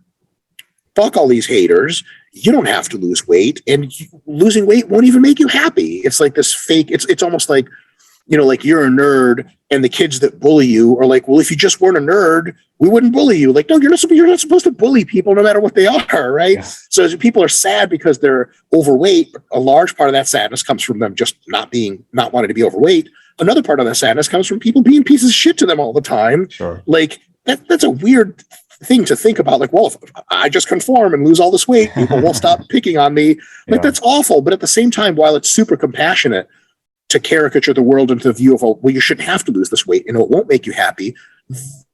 fuck all these haters. You don't have to lose weight, and losing weight won't even make you happy. It's like this fake, it's almost like, like you're a nerd and the kids that bully you are like, well, if you just weren't a nerd, we wouldn't bully you. Like, no, you're not supposed to bully people no matter what they are, right? Yeah. So people are sad because they're overweight. A large part of that sadness comes from them just not wanting to be overweight. Another part of that sadness comes from people being pieces of shit to them all the time. Sure. Like that's a weird thing to think about. Like, well, if I just conform and lose all this weight, people won't stop picking on me. Like, that's awful. But at the same time, while it's super compassionate to caricature the world into the view of, well, you shouldn't have to lose this weight, it won't make you happy.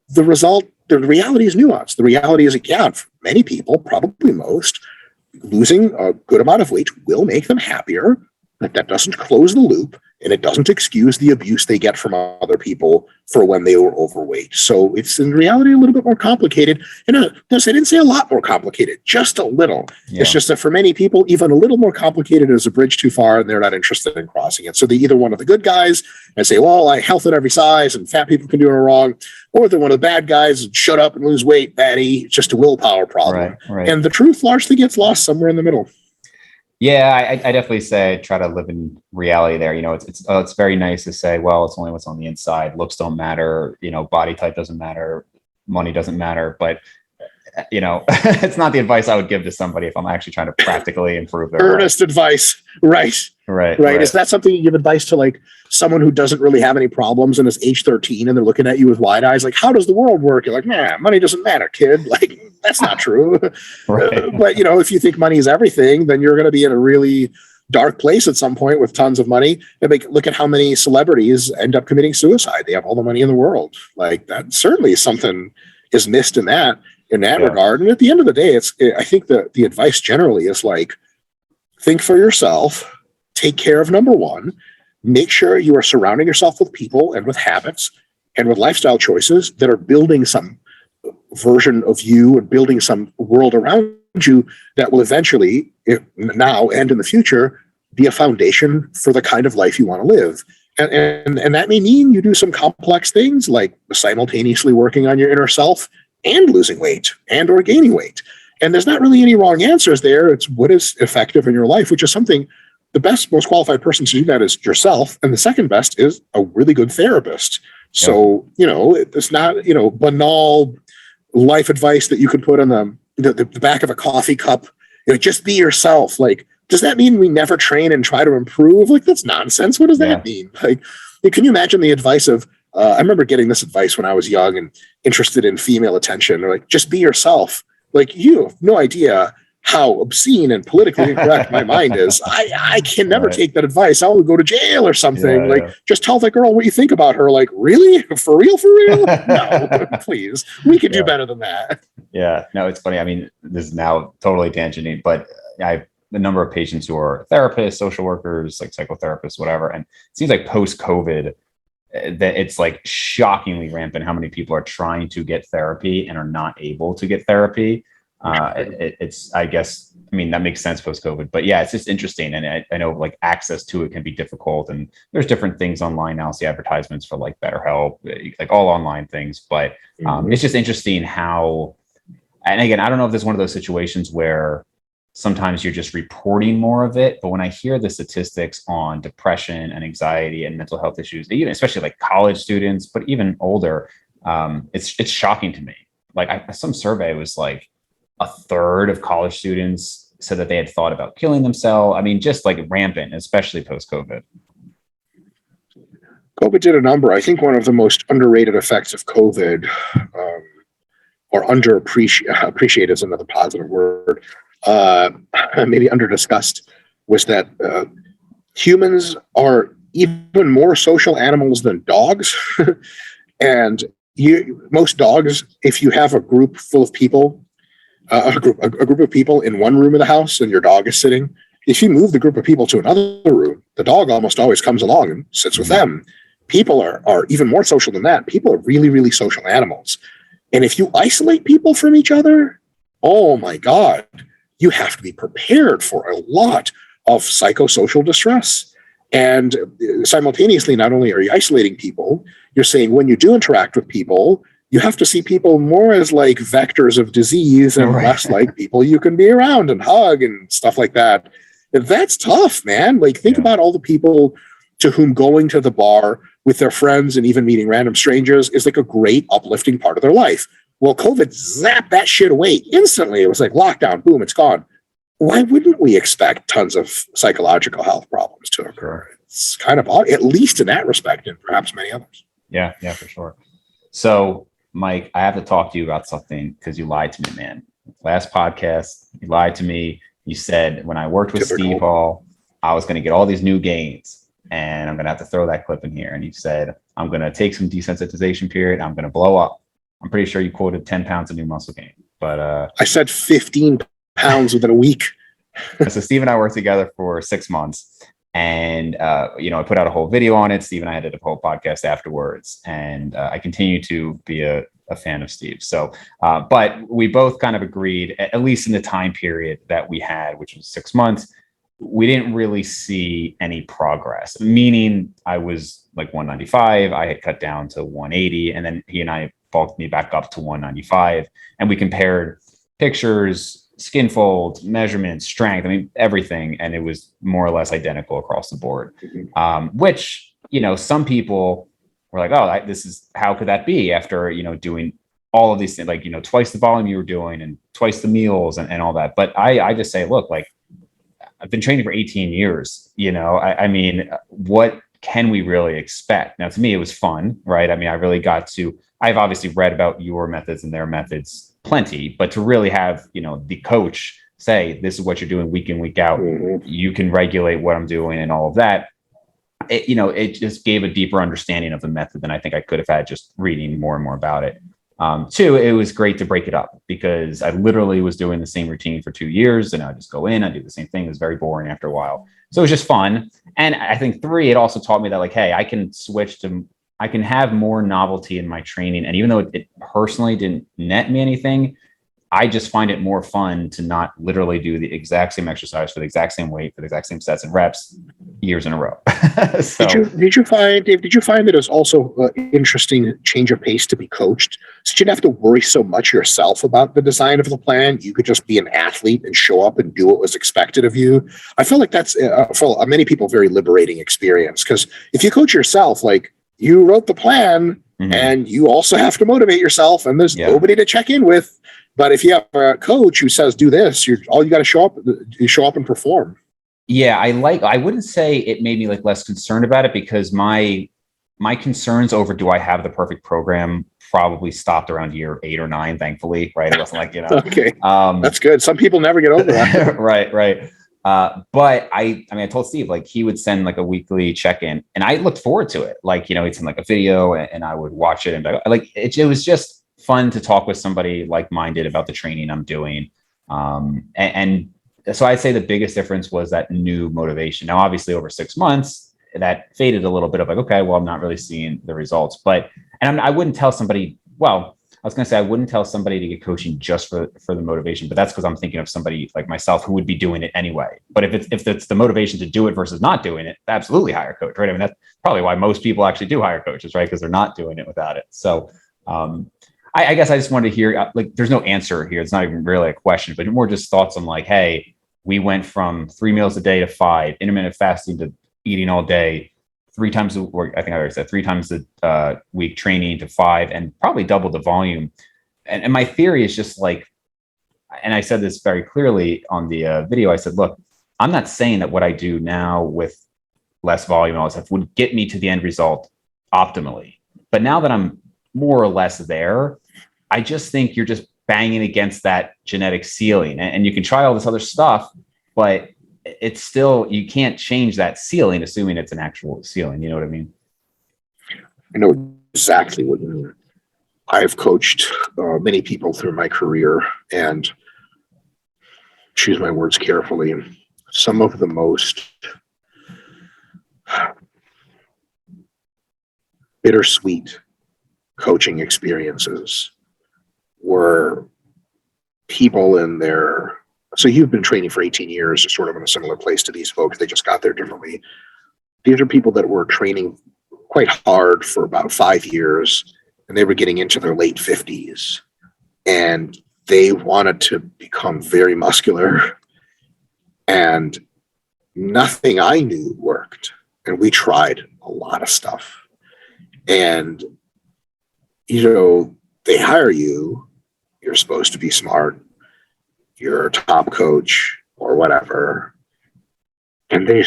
The reality is nuanced. The reality is, for many people, probably most, losing a good amount of weight will make them happier, but that doesn't close the loop, and it doesn't excuse the abuse they get from other people for when they were overweight. So it's in reality a little bit more complicated. And I didn't say a lot more complicated, just a little. Yeah. It's just that for many people, even a little more complicated is a bridge too far, and they're not interested in crossing it. So they're either one of the good guys and say, well, I health at every size and fat people can do it wrong, or they're one of the bad guys and shut up and lose weight, baddie. It's just a willpower problem. Right. And the truth largely gets lost somewhere in the middle. Yeah, I definitely say try to live in reality there. It's very nice to say, well, it's only what's on the inside. Looks don't matter. Body type doesn't matter. Money doesn't matter. But, it's not the advice I would give to somebody if I'm actually trying to practically improve their earnest life. Advice. Right. Is that something you give advice to, like, someone who doesn't really have any problems and is age 13 and they're looking at you with wide eyes? Like, how does the world work? You're like, nah, money doesn't matter, kid. Like, that's not true. Right. But, if you think money is everything, then you're going to be in a really dark place at some point with tons of money. And look at how many celebrities end up committing suicide. They have all the money in the world. Like, that certainly something is missed in that regard. And at the end of the day, I think the advice generally is like, think for yourself, take care of number one, make sure you are surrounding yourself with people and with habits and with lifestyle choices that are building some version of you and building some world around you that will eventually, now and in the future, be a foundation for the kind of life you want to live. And that may mean you do some complex things like simultaneously working on your inner self and losing weight and or gaining weight. And there's not really any wrong answers there. It's what is effective in your life, which is something the best, most qualified person to do that is yourself. And the second best is a really good therapist. So, it's not, banal life advice that you can put on the back of a coffee cup, just be yourself. Like, does that mean we never train and try to improve? Like, that's nonsense. What does that mean? Like, can you imagine the advice of, I remember getting this advice when I was young and interested in female attention. They're like, just be yourself. Like, you have no idea how obscene and politically incorrect my mind is. I can never take that advice. I will go to jail or something. Just tell that girl what you think about her. Like, really? For real? For real? No, please. We could do better than that. Yeah. No, it's funny. I mean, this is now totally tangenting, but I have a number of patients who are therapists, social workers, like psychotherapists, whatever. And it seems like post-COVID, that it's like shockingly rampant how many people are trying to get therapy and are not able to get therapy. It's, I guess, I mean, that makes sense post-COVID, but yeah, it's just interesting. And I know like access to it can be difficult, and there's different things online now. See advertisements for like BetterHelp, like all online things, but it's just interesting how, and again, I don't know if this is one of those situations where sometimes you're just reporting more of it, but when I hear the statistics on depression and anxiety and mental health issues, even especially like college students, but even older, it's shocking to me. Like some survey was like, a third of college students said that they had thought about killing themselves. I mean, just like rampant, especially post-COVID. COVID did a number. I think one of the most underrated effects of COVID, or underappreciated is another positive word, maybe underdiscussed, was that humans are even more social animals than dogs. And most dogs, if you have a group full of people, a group of people in one room of the house and your dog is sitting, if you move the group of people to another room, the dog almost always comes along and sits with them. People are even more social than that. People are really, really social animals. And if you isolate people from each other, oh my God, you have to be prepared for a lot of psychosocial distress. And simultaneously, not only are you isolating people, you're saying when you do interact with people, you have to see people more as like vectors of disease and less like people you can be around and hug and stuff like that. And that's tough, man. Like, think about all the people to whom going to the bar with their friends and even meeting random strangers is like a great uplifting part of their life. Well, COVID zapped that shit away instantly. It was like lockdown, boom, it's gone. Why wouldn't we expect tons of psychological health problems to occur? It's kind of odd, at least in that respect, and perhaps many others. Yeah, for sure. So, Mike, I have to talk to you about something because you lied to me, man. Last podcast, you lied to me. You said when I worked with Steve Hall, I was going to get all these new gains, and I'm going to have to throw that clip in here. And you said, I'm going to take some desensitization period. I'm going to blow up. I'm pretty sure you quoted 10 pounds of new muscle gain, but I said 15 pounds within a week. So Steve and I worked together for 6 months, and I put out a whole video on it. Steve and I did a whole podcast afterwards, and I continue to be a fan of Steve. So, but we both kind of agreed, at least in the time period that we had, which was 6 months, we didn't really see any progress. Meaning, I was like 195, I had cut down to 180, and then he and I bulked me back up to 195, and we compared pictures, skin folds, measurements, strength, I mean, everything. And it was more or less identical across the board, which, some people were like, oh, this is, how could that be after, doing all of these things, like, twice the volume you were doing and twice the meals and all that. But I just say, look, like, I've been training for 18 years, I mean, what can we really expect? Now, to me, it was fun, right? I mean, I've obviously read about your methods and their methods plenty, but to really have, the coach say, this is what you're doing week in, week out, you can regulate what I'm doing and all of that. It just gave a deeper understanding of the method than I think I could have had just reading more and more about it. Two, it was great to break it up because I literally was doing the same routine for 2 years, and I just go in, I do the same thing. It was very boring after a while. So it was just fun. And I think 3, it also taught me that, like, hey, I can have more novelty in my training. And even though it personally didn't net me anything, I just find it more fun to not literally do the exact same exercise for the exact same weight, for the exact same sets and reps years in a row. So, did you find that it was also interesting change of pace to be coached? So you didn't have to worry so much yourself about the design of the plan. You could just be an athlete and show up and do what was expected of you. I feel like that's for many people, a very liberating experience, because if you coach yourself, like, you wrote the plan and you also have to motivate yourself, and there's nobody to check in with. But if you have a coach who says, do this, you got to show up and perform. Yeah. I wouldn't say it made me like less concerned about it, because my concerns over, do I have the perfect program, probably stopped around year 8 or 9, thankfully. Right. It wasn't like, Okay. That's good. Some people never get over that. Right. But I mean, I told Steve, like, he would send like a weekly check-in, and I looked forward to it. Like, he'd send like a video, and I would watch it, and like, it was just fun to talk with somebody like-minded about the training I'm doing. And so I'd say the biggest difference was that new motivation. Now, obviously over 6 months, that faded a little bit of like, okay, well, I'm not really seeing the results, and I wouldn't tell somebody, well, I was going to say, I wouldn't tell somebody to get coaching just for the motivation, but that's because I'm thinking of somebody like myself who would be doing it anyway. But if it's the motivation to do it versus not doing it, absolutely hire a coach, right? I mean, that's probably why most people actually do hire coaches, right? Because they're not doing it without it. So I guess I just wanted to hear, like, there's no answer here. It's not even really a question, but more just thoughts on like, hey, we went from 3 meals a day to 5, intermittent fasting to eating all day, 3 times a week. I think I already said 3 times a week training to 5, and probably double the volume. And my theory is just like, and I said this very clearly on the video, I said, look, I'm not saying that what I do now with less volume and all this stuff would get me to the end result optimally. But now that I'm more or less there, I just think you're just banging against that genetic ceiling, and you can try all this other stuff, but it's still, you can't change that ceiling, assuming it's an actual ceiling. You know what I mean? I know exactly what you mean. I've coached many people through my career, and choose my words carefully. Some of the most bittersweet coaching experiences were people in their, so you've been training for 18 years, sort of in a similar place to these folks. They just got there differently. These are people that were training quite hard for about 5 years, and they were getting into their late 50s, and they wanted to become very muscular, and nothing I knew worked. And we tried a lot of stuff. And, they hire you, you're supposed to be smart, you're a top coach or whatever, and they're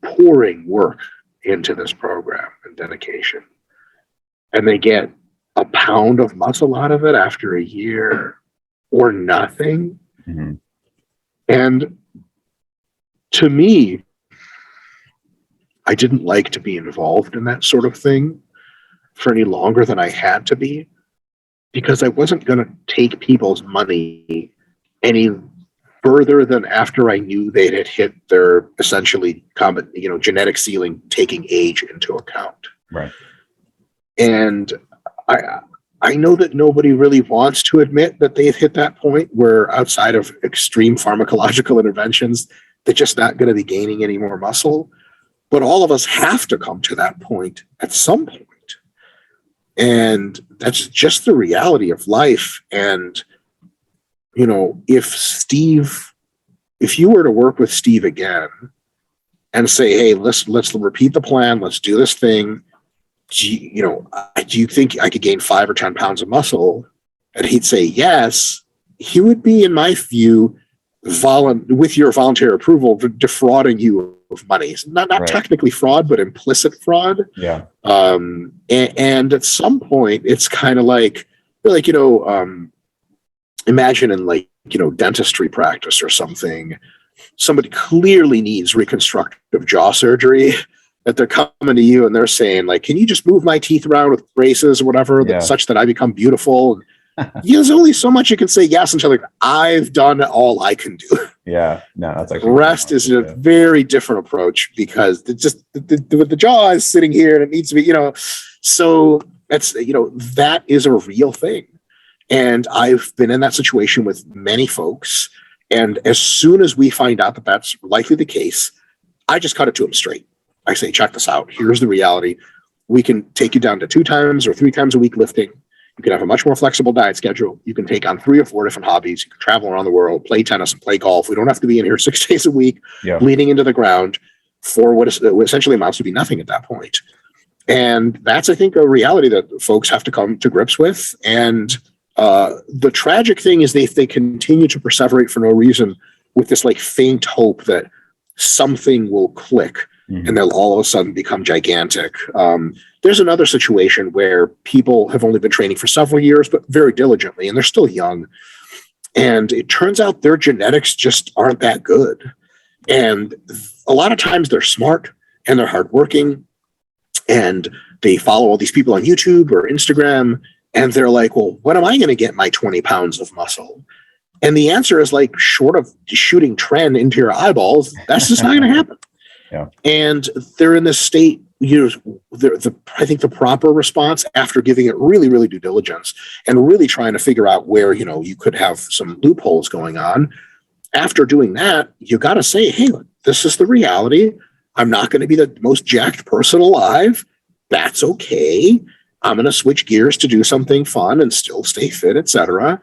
pouring work into this program and dedication. And they get a pound of muscle out of it after a year or nothing. Mm-hmm. And to me, I didn't like to be involved in that sort of thing for any longer than I had to be, because I wasn't going to take people's money any further than after I knew they had hit their essentially genetic ceiling, taking age into account. Right. And I know that nobody really wants to admit that they've hit that point where, outside of extreme pharmacological interventions, they're just not going to be gaining any more muscle. But all of us have to come to that point at some point. And that's just the reality of life. And, if you were to work with Steve again and say, hey, let's repeat the plan, let's do this thing, do you think I could gain 5 or 10 pounds of muscle? And he'd say yes. He would be, in my view, with your voluntary approval, defrauding you of money. It's not right. Technically fraud, but implicit fraud. Yeah. And at some point, it's kind of like imagine in dentistry practice or something, somebody clearly needs reconstructive jaw surgery, that they're coming to you and they're saying, like, can you just move my teeth around with braces or whatever, such that I become beautiful? There's only so much you can say yes until, like, I've done all I can do. Yeah, no, that's actually rest is a very different approach, because the jaw is sitting here and it needs to be, so that's, that is a real thing. And I've been in that situation with many folks. And as soon as we find out that that's likely the case, I just cut it to them straight. I say, check this out. Here's the reality. We can take you down to 2 times or 3 times a week lifting. You can have a much more flexible diet schedule. You can take on 3 or 4 different hobbies. You can travel around the world, play tennis and play golf. We don't have to be in here 6 days a week, bleeding into the ground for what essentially amounts to be nothing at that point. And that's, I think, a reality that folks have to come to grips with. And The tragic thing is they continue to perseverate for no reason with this like faint hope that something will click and they'll all of a sudden become gigantic. There's another situation where people have only been training for several years, but very diligently, and they're still young. And it turns out their genetics just aren't that good. And a lot of times they're smart and they're hardworking and they follow all these people on YouTube or Instagram. And they're like, well, when am I going to get my 20 pounds of muscle? And the answer is like, short of shooting tren into your eyeballs, that's just not going to happen. Yeah. And they're in this state, I think the proper response after giving it really, really due diligence and really trying to figure out where, you could have some loopholes going on. After doing that, you got to say, hey, look, this is the reality. I'm not going to be the most jacked person alive. That's okay. I'm going to switch gears to do something fun and still stay fit, etc.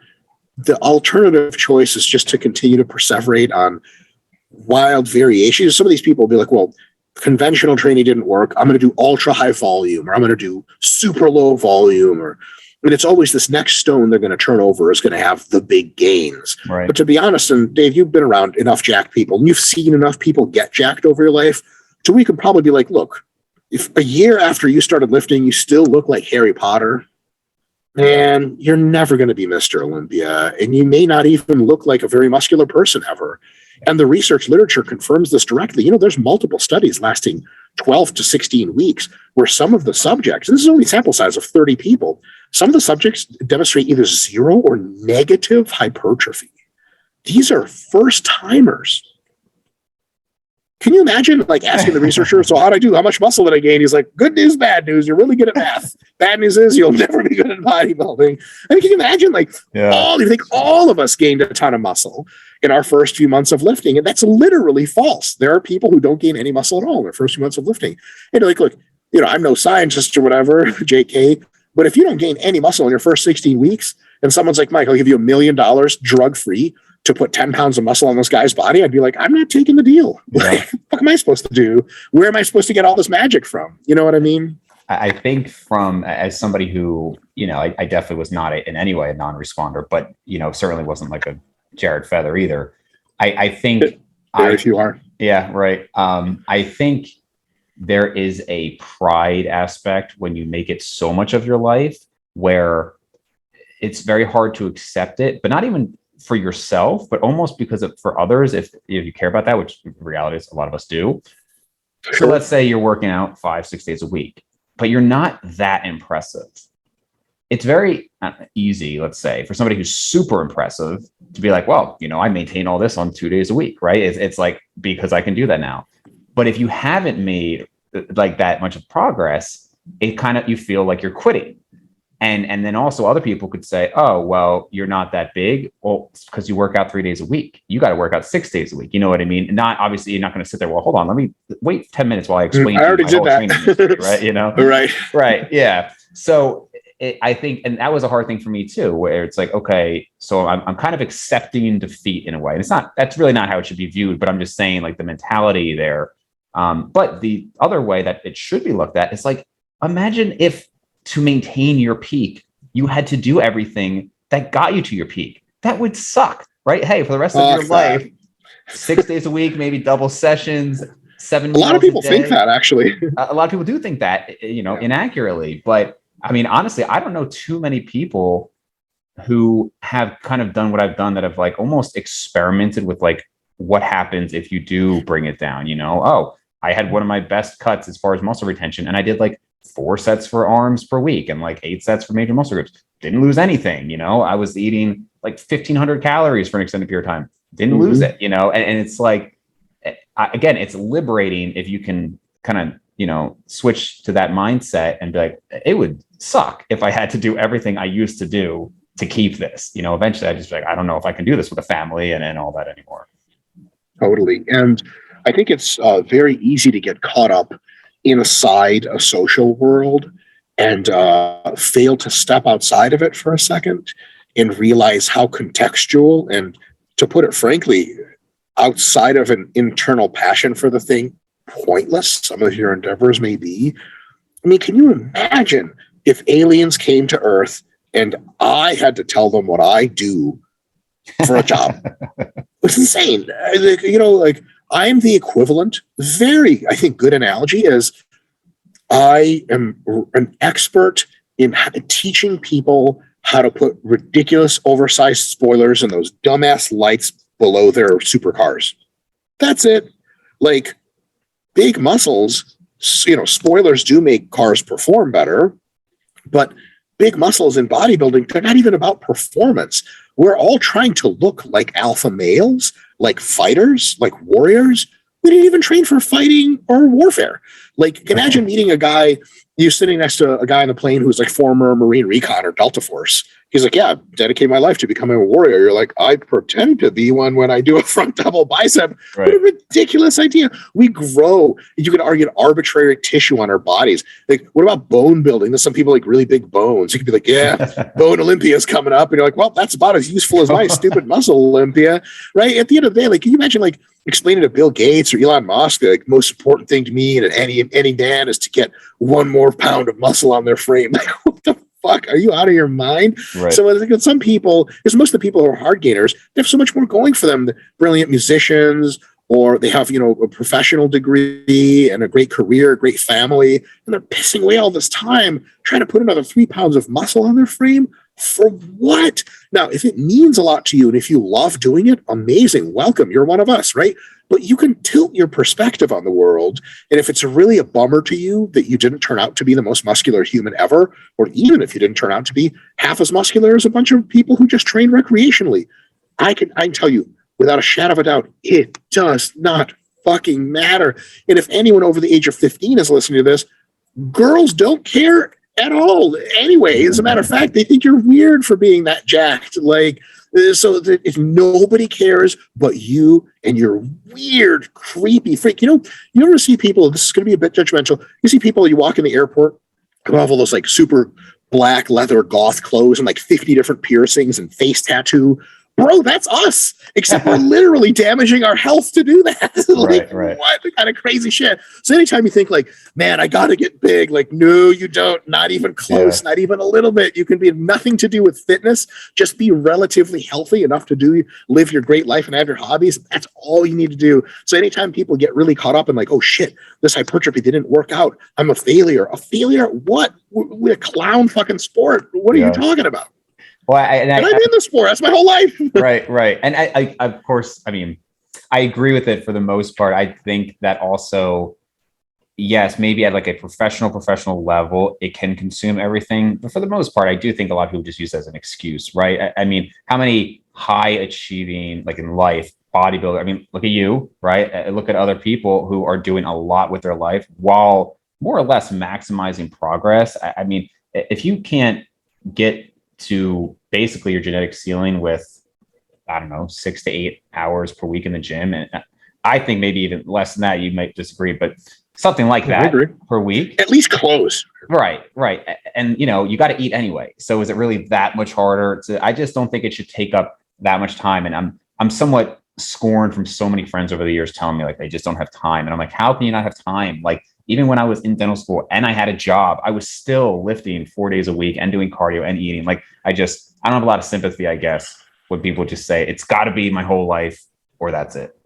The alternative choice is just to continue to perseverate on wild variations. Some of these people will be like, well, conventional training didn't work. I'm going to do ultra high volume, or I'm going to do super low volume, and it's always this next stone they're going to turn over is going to have the big gains. Right. But to be honest, and Dave, you've been around enough jacked people and you've seen enough people get jacked over your life. So we can probably be like, look, if a year after you started lifting, you still look like Harry Potter, man, you're never going to be Mr. Olympia. And you may not even look like a very muscular person ever. And the research literature confirms this directly. There's multiple studies lasting 12 to 16 weeks where some of the subjects, and this is only a sample size of 30 people, some of the subjects demonstrate either zero or negative hypertrophy. These are first timers. Can you imagine like asking the researcher, so how'd I do? How much muscle did I gain? He's like, good news, bad news. You're really good at math. Bad news is you'll never be good at bodybuilding. I mean, can you imagine you think all of us gained a ton of muscle in our first few months of lifting? And that's literally false. There are people who don't gain any muscle at all in their first few months of lifting. And like, look, I'm no scientist or whatever, JK, but if you don't gain any muscle in your first 16 weeks and someone's like, Mike, I'll give you $1 million drug-free to put 10 pounds of muscle on this guy's body, I'd be like, I'm not taking the deal. Yeah. What am I supposed to do? Where am I supposed to get all this magic from? You know what I mean? I think as somebody who, I definitely was not in any way a non-responder, but, certainly wasn't like a Jared Feather either. I think very few are. Yeah, right. I think there is a pride aspect when you make it so much of your life where it's very hard to accept it, but not even for yourself, but almost because for others, if you care about that, which in reality is a lot of us do. Sure. So let's say you're working out 5-6 days a week, but you're not that impressive. It's very easy, let's say, for somebody who's super impressive to be like, well, I maintain all this on 2 days a week, right? It's like, because I can do that now. But if you haven't made like that much of progress, it kind of, you feel like you're quitting. And then also other people could say, oh, well, you're not that big. Well, it's because you work out 3 days a week. You got to work out 6 days a week. You know what I mean? Not obviously, you're not going to sit there. Well, hold on, let me wait 10 minutes while I explain I already to you my did whole that. training history, right? Right. Yeah. So I think, and that was a hard thing for me too, where it's like, okay, so I'm kind of accepting defeat in a way. And that's really not how it should be viewed, but I'm just saying like the mentality there. But the other way that it should be looked at is like, imagine if to maintain your peak, you had to do everything that got you to your peak. That would suck, right? Hey, for the rest of your life, 6 days a week, maybe double sessions, 7 meals a lot of people day. think that, actually. A lot of people do think that, inaccurately. But I mean, honestly, I don't know too many people who have kind of done what I've done that have like almost experimented with like what happens if you do bring it down. Oh, I had one of my best cuts as far as muscle retention, and I did like 4 sets for arms per week and like 8 sets for major muscle groups. Didn't lose anything. I was eating like 1,500 calories for an extended period of time. Didn't lose it, and it's like, again, it's liberating if you can kind of, switch to that mindset and be like, it would suck if I had to do everything I used to do to keep this. Eventually I just like, I don't know if I can do this with a family and all that anymore. Totally. And I think it's very easy to get caught up inside a social world and fail to step outside of it for a second and realize how contextual and, to put it frankly, outside of an internal passion for the thing, pointless some of your endeavors may be. I mean, can you imagine if aliens came to Earth And I had to tell them what I do for a job. It's insane. Like I'm the equivalent, very, I think, good analogy is I am an expert in teaching people how to put ridiculous oversized spoilers in those dumbass lights below their supercars. That's it. Like big muscles, spoilers do make cars perform better, but big muscles in bodybuilding, they're not even about performance. We're all trying to look like alpha males, like fighters, like warriors. We didn't even train for fighting or warfare. Like, imagine meeting a guy, you sitting next to a guy on the plane who's like former Marine Recon or Delta Force. He's like, yeah, dedicate my life to becoming a warrior. You're like, I pretend to be one when I do a front double bicep. Right. What a ridiculous idea. We grow. You could argue an arbitrary tissue on our bodies. Like, what about bone building? There's some people like really big bones. You could be like, yeah, Bone Olympia is coming up. And you're like, well, that's about as useful as my stupid muscle Olympia. Right? At the end of the day, like, can you imagine like explaining to Bill Gates or Elon Musk, like, most important thing to me and any man is to get 1 more pound of muscle on their frame. Like, what the fuck? Are you out of your mind? Right. So I think some people, because most of the people who are hard gainers, they have so much more going for them. They're brilliant musicians, or they have, a professional degree and a great career, a great family, and they're pissing away all this time trying to put another 3 pounds of muscle on their frame. For what? Now, if it means a lot to you and if you love doing it, amazing. Welcome. You're one of us, right? But you can tilt your perspective on the world. And if it's really a bummer to you that you didn't turn out to be the most muscular human ever, or even if you didn't turn out to be half as muscular as a bunch of people who just train recreationally, I can tell you without a shadow of a doubt, it does not fucking matter. And if anyone over the age of 15 is listening to this, girls don't care at all. Anyway, as a matter of fact, they think you're weird for being that jacked. Like, so that if nobody cares but you and your weird, creepy freak, you ever see people, this is going to be a bit judgmental. You see people, you walk in the airport, who have all those like super black leather goth clothes and like 50 different piercings and face tattoo. Bro, that's us, except we're literally damaging our health to do that. Like, right. What kind of crazy shit? So anytime you think like, man, I got to get big, like, no, you don't, not even close, not even a little bit. You can be nothing to do with fitness. Just be relatively healthy enough to live your great life and have your hobbies. That's all you need to do. So anytime people get really caught up in like, oh shit, this hypertrophy didn't work out, I'm a failure. A failure? What? We're a clown fucking sport. What are you talking about? Well, I'm in the sport. That's my whole life. Right. And I, of course, I mean, I agree with it for the most part. I think that also, yes, maybe at like a professional level, it can consume everything. But for the most part, I do think a lot of people just use it as an excuse, right? I mean, how many high achieving, like in life, bodybuilder, I mean, look at you, right? Look at other people who are doing a lot with their life while more or less maximizing progress. I mean, if you can't get to basically your genetic ceiling with, I don't know, 6 to 8 hours per week in the gym. And I think maybe even less than that, you might disagree, but something like that per week. At least close. Right. And, you got to eat anyway. So is it really that much harder? I just don't think it should take up that much time. And I'm somewhat scorned from so many friends over the years telling me like, they just don't have time. And I'm like, how can you not have time? Like, even when I was in dental school and I had a job, I was still lifting 4 days a week and doing cardio and eating. Like, I don't have a lot of sympathy, I guess, when people just say it's got to be my whole life or that's it.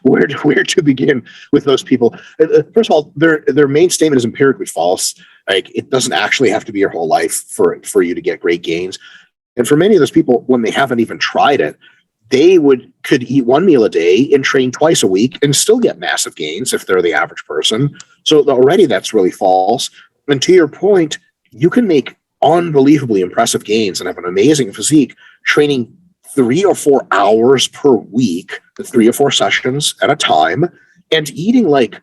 Where to begin with those people? First of all, their main statement is empirically false. Like, it doesn't actually have to be your whole life for you to get great gains. And for many of those people, when they haven't even tried it, they could eat 1 meal a day and train twice a week and still get massive gains if they're the average person. So already that's really false. And to your point, you can make unbelievably impressive gains and have an amazing physique training 3 or 4 hours per week, 3 or 4 sessions at a time, and eating like,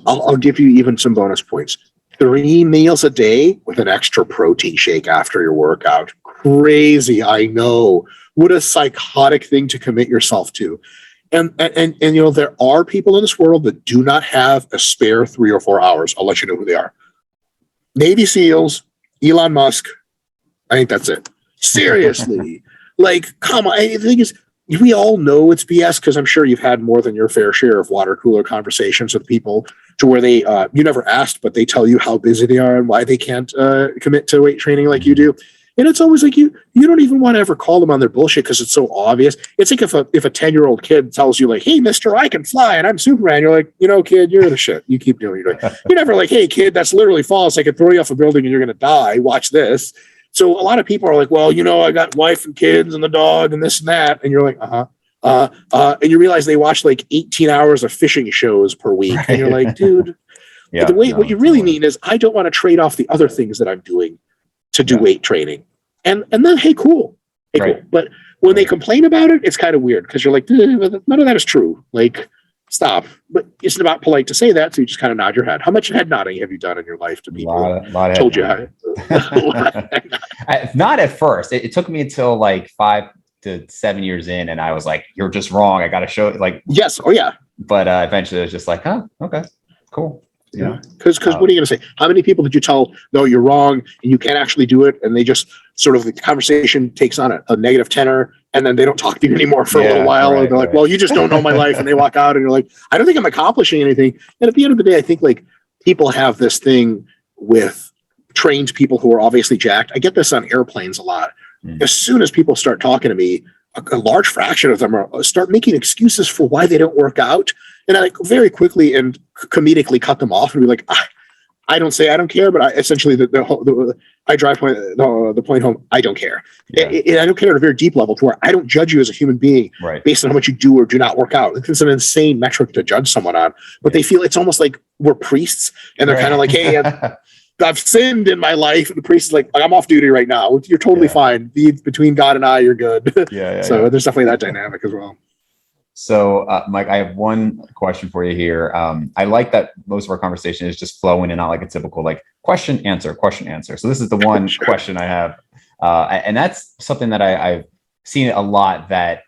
I'll give you even some bonus points. 3 meals a day with an extra protein shake after your workout. Crazy, I know. What a psychotic thing to commit yourself to. And there are people in this world that do not have a spare 3 or 4 hours. I'll let you know who they are. Navy SEALs, Elon Musk. I think that's it. Seriously. Like, come on. The thing is, we all know it's BS because I'm sure you've had more than your fair share of water cooler conversations with people to where they, you never asked, but they tell you how busy they are and why they can't commit to weight training like you do. And it's always like you don't even want to ever call them on their bullshit because it's so obvious. It's like if a 10-year-old kid tells you like, hey, mister, I can fly and I'm Superman. You're like, kid, you're the shit. You keep doing it. You're never like, hey, kid, that's literally false. I could throw you off a building and you're going to die. Watch this. So a lot of people are like, well, I got wife and kids and the dog and this and that. And you're like, and you realize they watch like 18 hours of fishing shows per week. Right. And you're like, dude, what you really mean is I don't want to trade off the other things that I'm doing to do weight training. And then, hey, cool. Cool. But when they complain about it, it's kind of weird because you're like, none of that is true. Like, stop. But it's not polite to say that. So you just kind of nod your head. How much head nodding have you done in your life to people? A lot of told you how. Not at first. It took me until like 5 to 7 years in. And I was like, you're just wrong. I got to show it. Like, yes. Oh, yeah. But eventually it was just like, huh, okay, cool. Yeah. Because what are you going to say? How many people did you tell, no, you're wrong and you can't actually do it? And they just sort of the conversation takes on a negative tenor and then they don't talk to you anymore for a little while. Right, and they're like, well, you just don't know my life. And they walk out and you're like, I don't think I'm accomplishing anything. And at the end of the day, I think like people have this thing with trained people who are obviously jacked. I get this on airplanes a lot. As soon as people start talking to me, a large fraction of them start making excuses for why they don't work out. And I like very quickly and comedically cut them off and be like, I don't care, but I essentially I drive the point home. I don't care. Yeah. I don't care at a very deep level to where I don't judge you as a human being based on how much you do or do not work out. It's an insane metric to judge someone on, but they feel it's almost like we're priests and they're kind of like, hey, I've sinned in my life. And the priest is like, I'm off duty right now. You're totally fine. Between God and I, you're good. So there's definitely that dynamic as well. So, Mike, I have one question for you here. I like that most of our conversation is just flowing and not like a typical like question, answer. So this is the one question I have. And that's something that I've seen a lot, that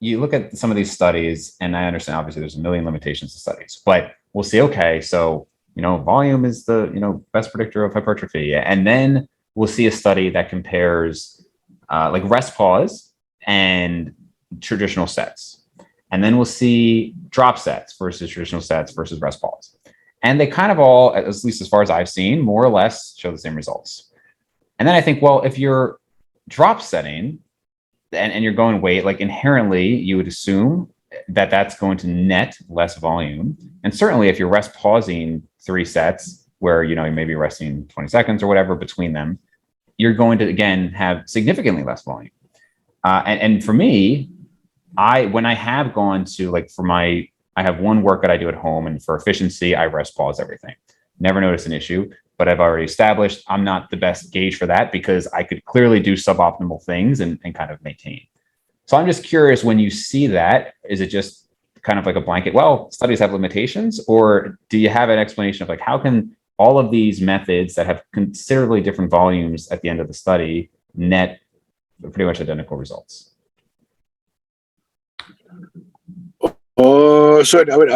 you look at some of these studies, and I understand obviously there's a million limitations to studies, but we'll see, okay, so, volume is the, best predictor of hypertrophy. And then we'll see a study that compares like rest pause and traditional sets. And then we'll see drop sets versus traditional sets versus rest pause. And they kind of all, at least as far as I've seen, more or less show the same results. And then I think, well, if you're drop setting and you're going weight, like inherently you would assume that that's going to net less volume. And certainly if you're rest pausing 3 sets where, you may be resting 20 seconds or whatever between them, you're going to, again, have significantly less volume. And for me, when I have gone to like I have one workout I do at home, and for efficiency, I rest pause everything. Never noticed an issue, but I've already established I'm not the best gauge for that because I could clearly do suboptimal things and kind of maintain. So I'm just curious, when you see that, is it just kind of like a blanket, well, studies have limitations, or do you have an explanation of like, how can all of these methods that have considerably different volumes at the end of the study net pretty much identical results? So I would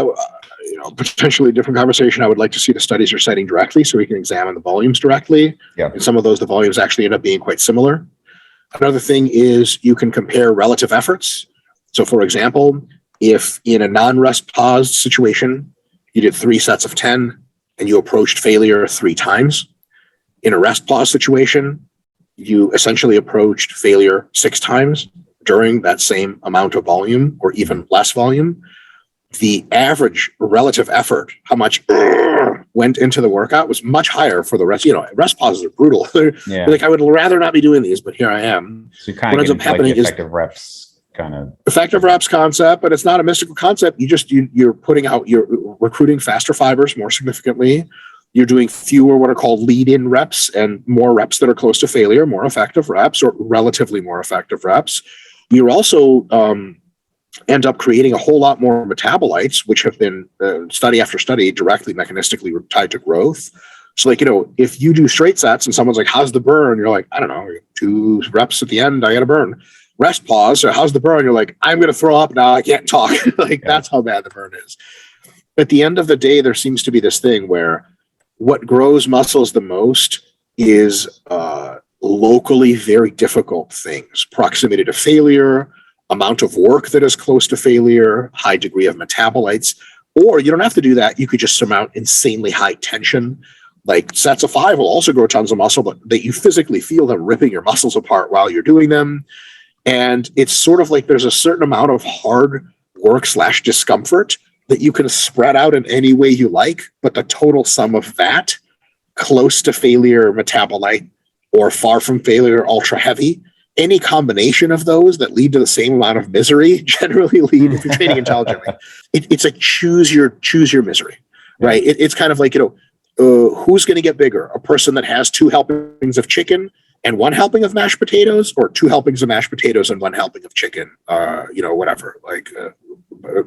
potentially different conversation. I would like to see the studies you're citing directly so we can examine the volumes directly. Yeah. And some of those, the volumes actually end up being quite similar. Another thing is you can compare relative efforts. So for example, if in a non-rest pause situation, you did 3 sets of 10 and you approached failure 3 times, in a rest pause situation, you essentially approached failure 6 times during that same amount of volume or even less volume. The average relative effort, how much went into the workout, was much higher for the rest. Rest pauses are brutal. They're like, I would rather not be doing these, but here I am. So you kind of get like the effective reps kind of. Effective reps concept, but it's not a mystical concept. You're putting out, you're recruiting faster fibers more significantly. You're doing fewer what are called lead-in reps and more reps that are close to failure, more effective reps or relatively more effective reps. You're also end up creating a whole lot more metabolites, which have been study after study directly mechanistically tied to growth. So like, if you do straight sets and someone's like, how's the burn? You're like, I don't know, 2 reps at the end, I got to burn. Rest pause. So how's the burn? You're like, I'm going to throw up now. I can't talk. That's how bad the burn is. At the end of the day, there seems to be this thing where what grows muscles the most is locally very difficult things. Proximity to failure, amount of work that is close to failure, high degree of metabolites. Or you don't have to do that. You could just surmount insanely high tension. Like sets of 5 will also grow tons of muscle, but that you physically feel them ripping your muscles apart while you're doing them. And it's sort of like there's a certain amount of hard work / discomfort that you can spread out in any way you like, but the total sum of that, close to failure metabolite or far from failure ultra heavy, any combination of those that lead to the same amount of misery generally lead, if you're training intelligently, it's a choose your misery, right? It's kind of like, who's going to get bigger? A person that has 2 helpings of chicken and 1 helping of mashed potatoes, or 2 helpings of mashed potatoes and 1 helping of chicken, whatever, like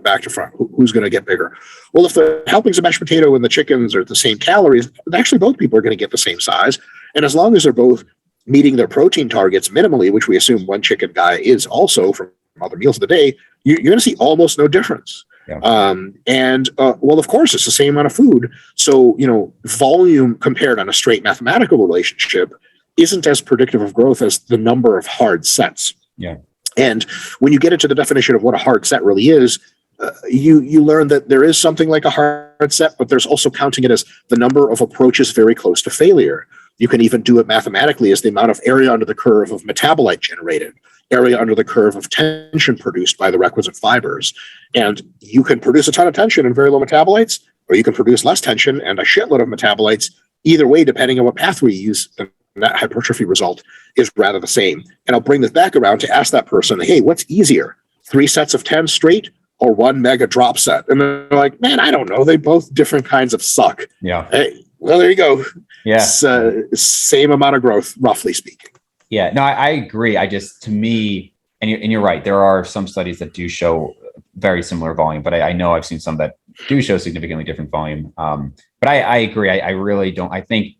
back to front, who's going to get bigger? Well, if the helpings of mashed potato and the chickens are the same calories, actually both people are going to get the same size. And as long as they're both meeting their protein targets minimally, which we assume one chicken guy is also from other meals of the day, you're going to see almost no difference. Yeah. Well, of course, it's the same amount of food. So, volume compared on a straight mathematical relationship isn't as predictive of growth as the number of hard sets. Yeah. And when you get into the definition of what a hard set really is, you learn that there is something like a hard set, but there's also counting it as the number of approaches very close to failure. You can even do it mathematically as the amount of area under the curve of metabolite generated, area under the curve of tension produced by the requisite fibers. And you can produce a ton of tension and very low metabolites, or you can produce less tension and a shitload of metabolites. Either way, depending on what pathway you use, that hypertrophy result is rather the same. And I'll bring this back around to ask that person, hey, what's easier, 3 sets of 10 straight or 1 mega drop set? And they're like, man, I don't know. They both different kinds of suck. Yeah. Hey, well, there you go. Yeah. It's, same amount of growth, roughly speaking. Yeah, no, I agree. To me, and you're right, there are some studies that do show very similar volume, but I know I've seen some that do show significantly different volume. But I agree. I really don't. I think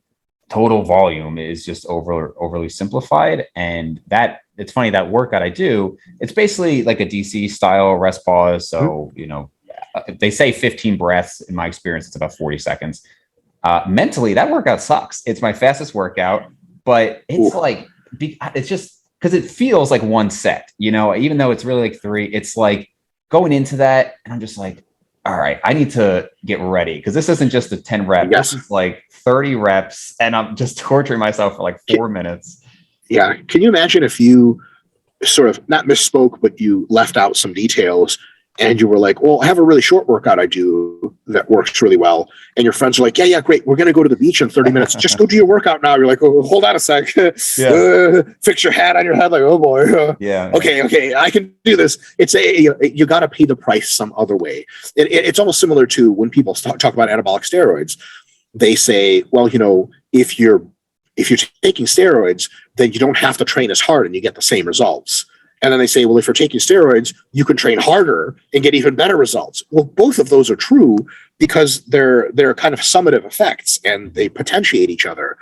total volume is just overly simplified. And that it's funny, that workout I do, it's basically like a DC style rest pause. So, if they say 15 breaths, in my experience, it's about 40 seconds. Mentally, that workout sucks. It's my fastest workout, but it's like, it's just because it feels like 1 set, even though it's really like 3, it's like going into that. And I'm just like, all right, I need to get ready because this isn't just a 10 rep. Yes. This is like 30 reps and I'm just torturing myself for like 4 minutes. Yeah. Can you imagine if you sort of not misspoke, but you left out some details and you were like, well, I have a really short workout I do that works really well. And your friends are like, yeah, great. We're going to go to the beach in 30 minutes. Just go do your workout now. You're like, oh, hold on a sec. Fix your hat on your head. Like, oh boy. Yeah. Okay. I can do this. You got to pay the price some other way. It's almost similar to when people talk about anabolic steroids. They say, well, if you're taking steroids, then you don't have to train as hard and you get the same results. And then they say, well, if you're taking steroids, you can train harder and get even better results. Well, both of those are true because they're kind of summative effects and they potentiate each other.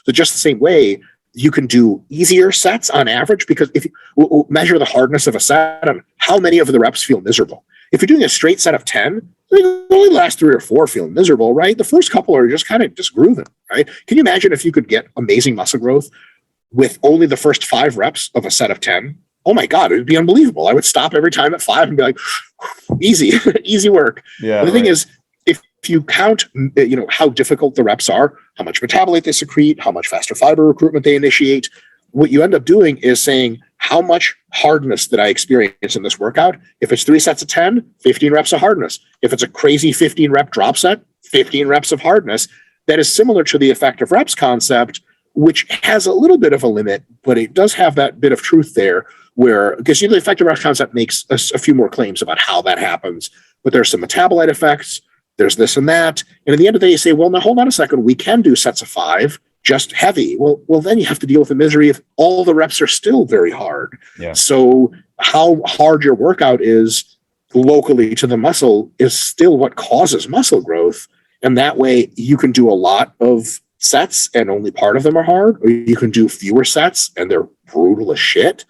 So just the same way, you can do easier sets on average because if you measure the hardness of a set on how many of the reps feel miserable. If you're doing a straight set of 10, the only last 3 or 4 feel miserable, right? The first couple are just kind of just grooving, right? Can you imagine if you could get amazing muscle growth with only the first 5 reps of a set of 10? Oh my God, it would be unbelievable. I would stop every time at 5 and be like, easy, easy work. Yeah. And the thing is, if you count, how difficult the reps are, how much metabolite they secrete, how much faster fiber recruitment they initiate, what you end up doing is saying, how much hardness did I experience in this workout? If it's 3 sets of 10, 15 reps of hardness. If it's a crazy 15 rep drop set, 15 reps of hardness. That is similar to the effective reps concept, which has a little bit of a limit, but it does have that bit of truth there where, because the effective reps concept makes a few more claims about how that happens, but there's some metabolite effects, there's this and that. And at the end of the day, you say, well, now hold on a second, we can do sets of 5, just heavy. Well, then you have to deal with the misery if all the reps are still very hard. Yeah. So how hard your workout is locally to the muscle is still what causes muscle growth. And that way you can do a lot of sets and only part of them are hard, or you can do fewer sets and they're brutal as shit.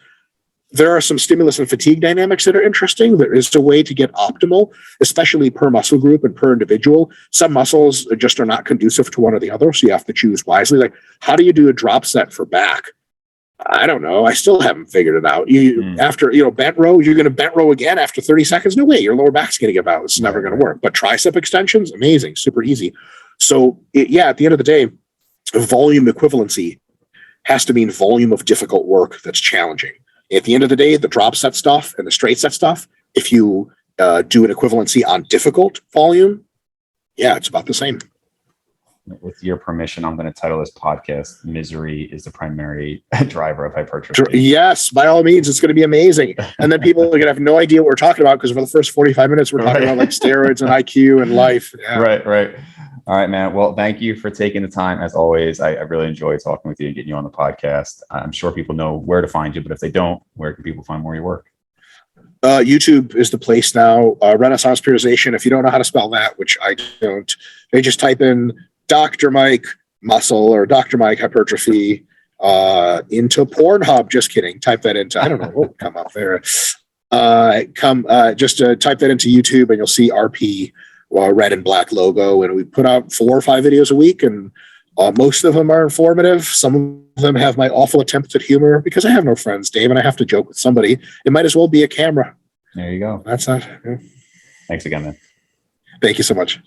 There are some stimulus and fatigue dynamics that are interesting. There is a way to get optimal, especially per muscle group and per individual. Some muscles just are not conducive to one or the other, so you have to choose wisely. Like, how do you do a drop set for back? I don't know. I still haven't figured it out. After, bent row, you're going to bent row again after 30 seconds. No way. Your lower back's going to give out. It's never going to work. But tricep extensions, amazing, super easy. So at the end of the day, volume equivalency has to mean volume of difficult work that's challenging. At the end of the day, the drop set stuff and the straight set stuff, if you do an equivalency on difficult volume, it's about the same. With your permission, I'm going to title this podcast "Misery is the Primary Driver of Hypertrophy." Yes, by all means, it's going to be amazing. And then people are going to have no idea what we're talking about, because for the first 45 minutes, we're talking about like steroids and IQ and life. Yeah. Right. All right, man. Well, thank you for taking the time. As always, I really enjoy talking with you and getting you on the podcast. I'm sure people know where to find you, but if they don't, where can people find more of your work? YouTube is the place now. Renaissance Periodization. If you don't know how to spell that, which I don't, they just type in Dr. Mike Muscle or Dr. Mike Hypertrophy into Pornhub. Just kidding. Type that into, I don't know what will come up there. Just type that into YouTube and you'll see RP, red and black logo. And we put out 4 or 5 videos a week, and most of them are informative. Some of them have my awful attempts at humor, because I have no friends, Dave, and I have to joke with somebody. It might as well be a camera. There you go. That's not. Thanks again, man. Thank you so much.